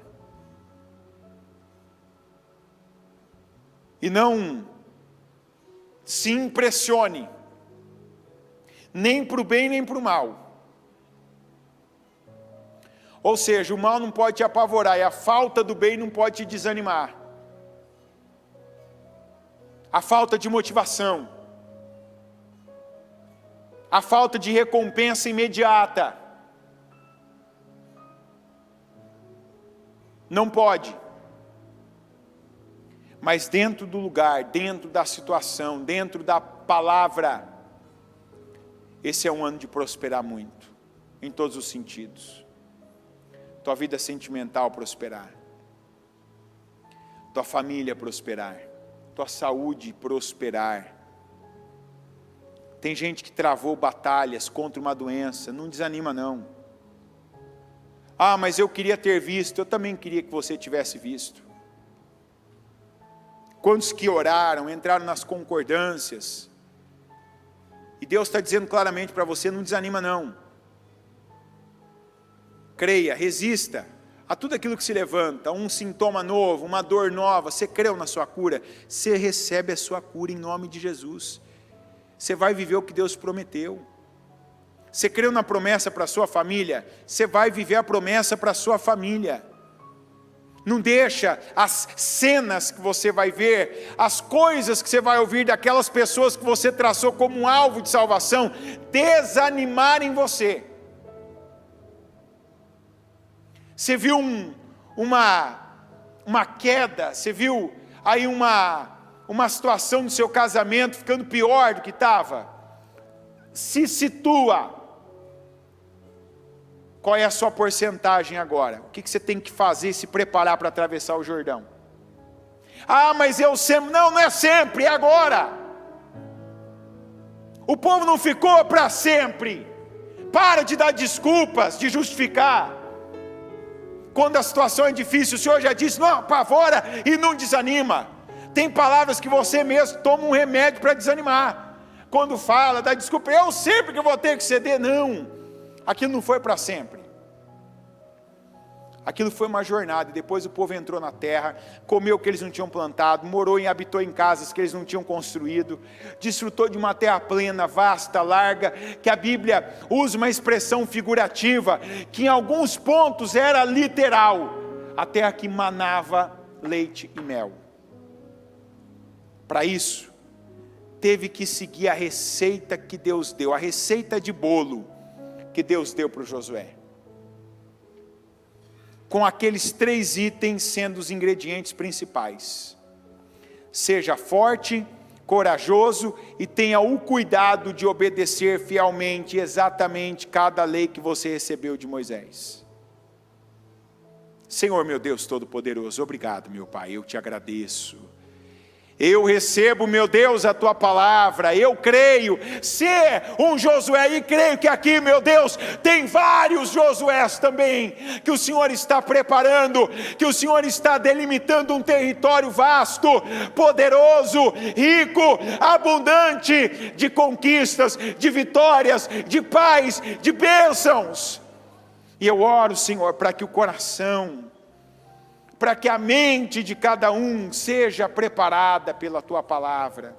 E não se impressione, nem para o bem nem para o mal. Ou seja, o mal não pode te apavorar e a falta do bem não pode te desanimar. A falta de motivação, a falta de recompensa imediata, não pode. Mas dentro do lugar, dentro da situação, dentro da palavra, esse é um ano de prosperar muito, em todos os sentidos. Tua vida sentimental prosperar, tua família prosperar, tua saúde prosperar. Tem gente que travou batalhas contra uma doença, não desanima não. Ah, mas eu queria ter visto, eu também queria que você tivesse visto. Quantos que oraram, entraram nas concordâncias, e Deus está dizendo claramente para você, não desanima não. Creia, resista a tudo aquilo que se levanta, um sintoma novo, uma dor nova, você creu na sua cura, você recebe a sua cura em nome de Jesus. Você vai viver o que Deus prometeu. Você creu na promessa para a sua família, você vai viver a promessa para a sua família. Não deixa as cenas que você vai ver, as coisas que você vai ouvir daquelas pessoas que você traçou como um alvo de salvação, desanimarem você. Você viu uma queda, você viu aí uma situação no seu casamento ficando pior do que estava? Se situa. Qual é a sua porcentagem agora? O que você tem que fazer e se preparar para atravessar o Jordão? Ah, mas eu sempre... Não é sempre, é agora. O povo não ficou para sempre. Para de dar desculpas, de justificar. Quando a situação é difícil, o Senhor já disse, não apavora e não desanima. Tem palavras que você mesmo toma um remédio para desanimar. Quando fala, dá desculpa, eu sempre que vou ter que ceder, não. Aquilo não foi para sempre. Aquilo foi uma jornada, e depois o povo entrou na terra, comeu o que eles não tinham plantado, morou e habitou em casas que eles não tinham construído, desfrutou de uma terra plena, vasta, larga, que a Bíblia usa uma expressão figurativa, que em alguns pontos era literal, a terra que manava leite e mel. Para isso, teve que seguir a receita que Deus deu, a receita de bolo que Deus deu para o Josué, com aqueles 3 itens sendo os ingredientes principais: seja forte, corajoso e tenha o cuidado de obedecer fielmente, exatamente cada lei que você recebeu de Moisés. Senhor meu Deus Todo-Poderoso, obrigado meu Pai, eu te agradeço. Eu recebo, meu Deus, a tua palavra, eu creio, ser um Josué, e creio que aqui, meu Deus, tem vários Josués também, que o Senhor está preparando, que o Senhor está delimitando um território vasto, poderoso, rico, abundante de conquistas, de vitórias, de paz, de bênçãos. E eu oro, Senhor, para que o coração, para que a mente de cada um seja preparada pela tua palavra.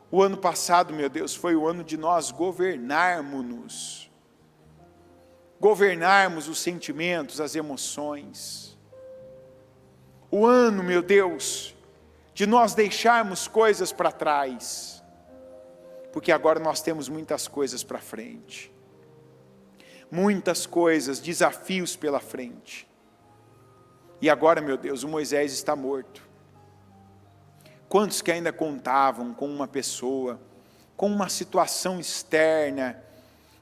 O ano passado, meu Deus, foi o ano de nós governarmos os sentimentos, as emoções. O ano, meu Deus, de nós deixarmos coisas para trás, porque agora nós temos muitas coisas para frente, muitas coisas, desafios pela frente. E agora, meu Deus, o Moisés está morto. Quantos que ainda contavam com uma pessoa, com uma situação externa,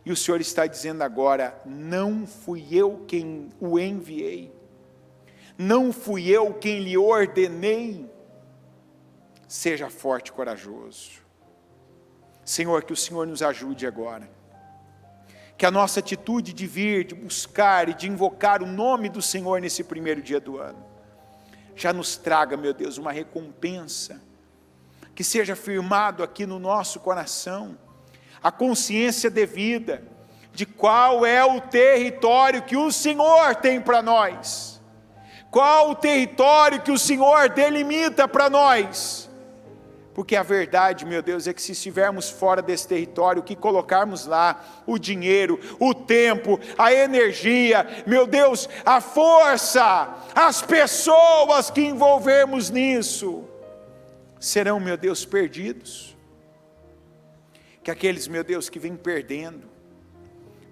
e o Senhor está dizendo agora, não fui eu quem o enviei, não fui eu quem lhe ordenei, seja forte e corajoso. Senhor, que o Senhor nos ajude agora, que a nossa atitude de vir, de buscar e de invocar o nome do Senhor nesse primeiro dia do ano, já nos traga, meu Deus, uma recompensa, que seja firmado aqui no nosso coração, a consciência devida, de qual é o território que o Senhor tem para nós, qual o território que o Senhor delimita para nós, Porque a verdade, meu Deus, é que se estivermos fora desse território, o que colocarmos lá, o dinheiro, o tempo, a energia, meu Deus, a força, as pessoas que envolvemos nisso, serão, meu Deus, perdidos. Que aqueles, meu Deus, que vêm perdendo,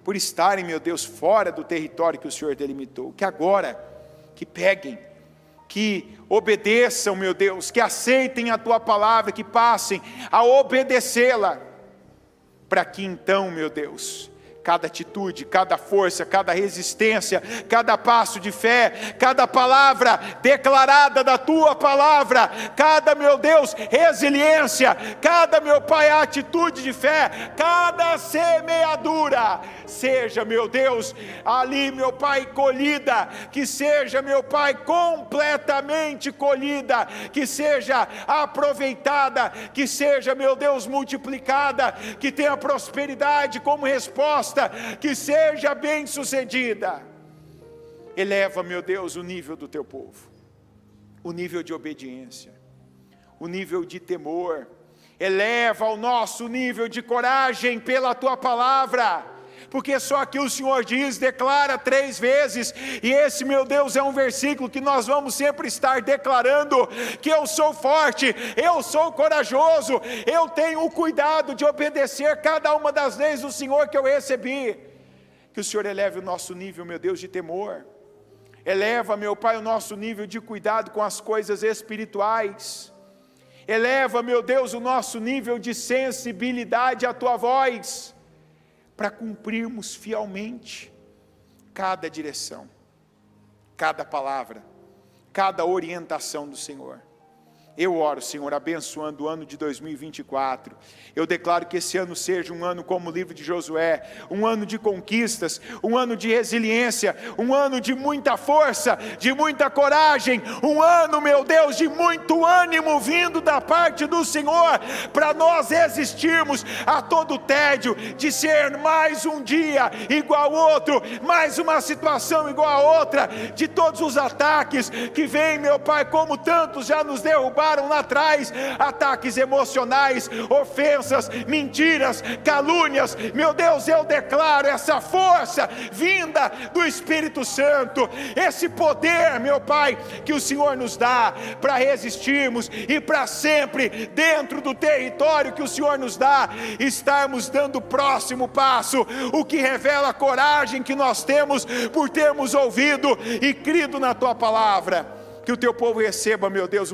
por estarem, meu Deus, fora do território que o Senhor delimitou, que agora, que peguem, que obedeçam, meu Deus, que aceitem a Tua palavra, que passem a obedecê-la, para que então, meu Deus, cada atitude, cada força, cada resistência, cada passo de fé, cada palavra declarada da Tua palavra, cada, meu Deus, resiliência, cada, meu Pai, atitude de fé, cada semeadura, seja, meu Deus, ali, meu Pai, colhida, que seja, meu Pai, completamente colhida, que seja aproveitada, que seja, meu Deus, multiplicada, que tenha prosperidade como resposta, que seja bem sucedida. Eleva, meu Deus, o nível do Teu povo, o nível de obediência, o nível de temor, eleva o nosso nível de coragem pela Tua palavra, porque só que o Senhor diz, declara 3 vezes, e esse, meu Deus, é um versículo que nós vamos sempre estar declarando, que eu sou forte, eu sou corajoso, eu tenho o cuidado de obedecer cada uma das leis do Senhor que eu recebi. Que o Senhor eleve o nosso nível, meu Deus, de temor, eleva, meu Pai, o nosso nível de cuidado com as coisas espirituais, eleva, meu Deus, o nosso nível de sensibilidade à Tua voz, para cumprirmos fielmente cada direção, cada palavra, cada orientação do Senhor. Eu oro, Senhor, abençoando o ano de 2024, eu declaro que esse ano seja um ano como o livro de Josué, um ano de conquistas, um ano de resiliência, um ano de muita força, de muita coragem, um ano, meu Deus, de muito ânimo vindo da parte do Senhor, para nós resistirmos a todo tédio, de ser mais um dia igual ao outro, mais uma situação igual a outra, de todos os ataques que vêm, meu Pai, como tantos já nos derrubaram lá atrás, ataques emocionais, ofensas, mentiras, calúnias, meu Deus, eu declaro essa força vinda do Espírito Santo, esse poder, meu Pai, que o Senhor nos dá, para resistirmos, e para sempre, dentro do território que o Senhor nos dá, estarmos dando o próximo passo, o que revela a coragem que nós temos, por termos ouvido e crido na Tua palavra. Que o Teu povo receba, meu Deus,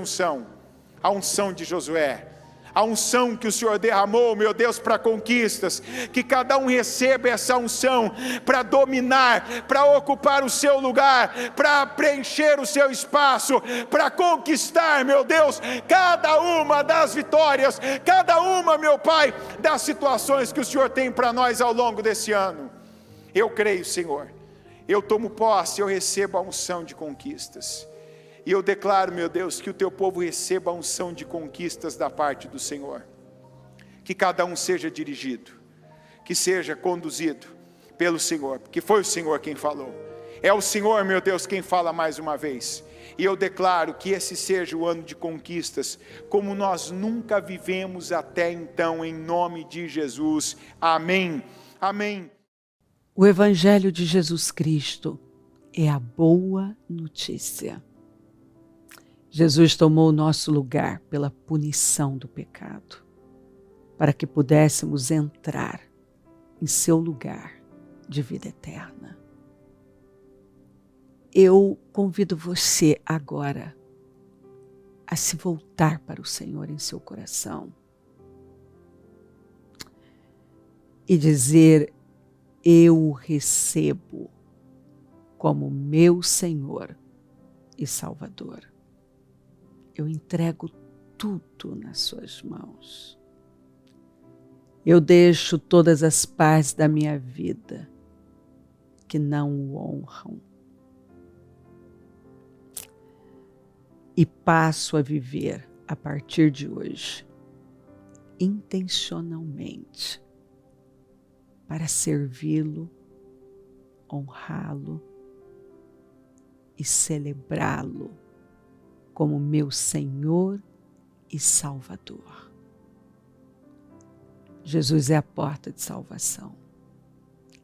a unção de Josué, a unção que o Senhor derramou, meu Deus, para conquistas, que cada um receba essa unção, para dominar, para ocupar o seu lugar, para preencher o seu espaço, para conquistar, meu Deus, cada uma das vitórias, cada uma, meu Pai, das situações que o Senhor tem para nós ao longo desse ano. Eu creio, Senhor, eu tomo posse, eu recebo a unção de conquistas. E eu declaro, meu Deus, que o Teu povo receba a unção de conquistas da parte do Senhor. Que cada um seja dirigido, que seja conduzido pelo Senhor, porque foi o Senhor quem falou. É o Senhor, meu Deus, quem fala mais uma vez. E eu declaro que esse seja o ano de conquistas, como nós nunca vivemos até então, em nome de Jesus. Amém. Amém. O Evangelho de Jesus Cristo é a boa notícia. Jesus tomou o nosso lugar pela punição do pecado, para que pudéssemos entrar em seu lugar de vida eterna. Eu convido você agora a se voltar para o Senhor em seu coração e dizer: eu o recebo como meu Senhor e Salvador. Eu entrego tudo nas suas mãos. Eu deixo todas as partes da minha vida que não o honram e passo a viver a partir de hoje, intencionalmente, para servi-lo, honrá-lo e celebrá-lo como meu Senhor e Salvador. Jesus é a porta de salvação.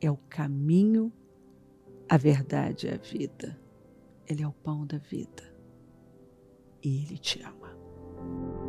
É o caminho, a verdade e a vida. Ele é o pão da vida. E Ele te ama.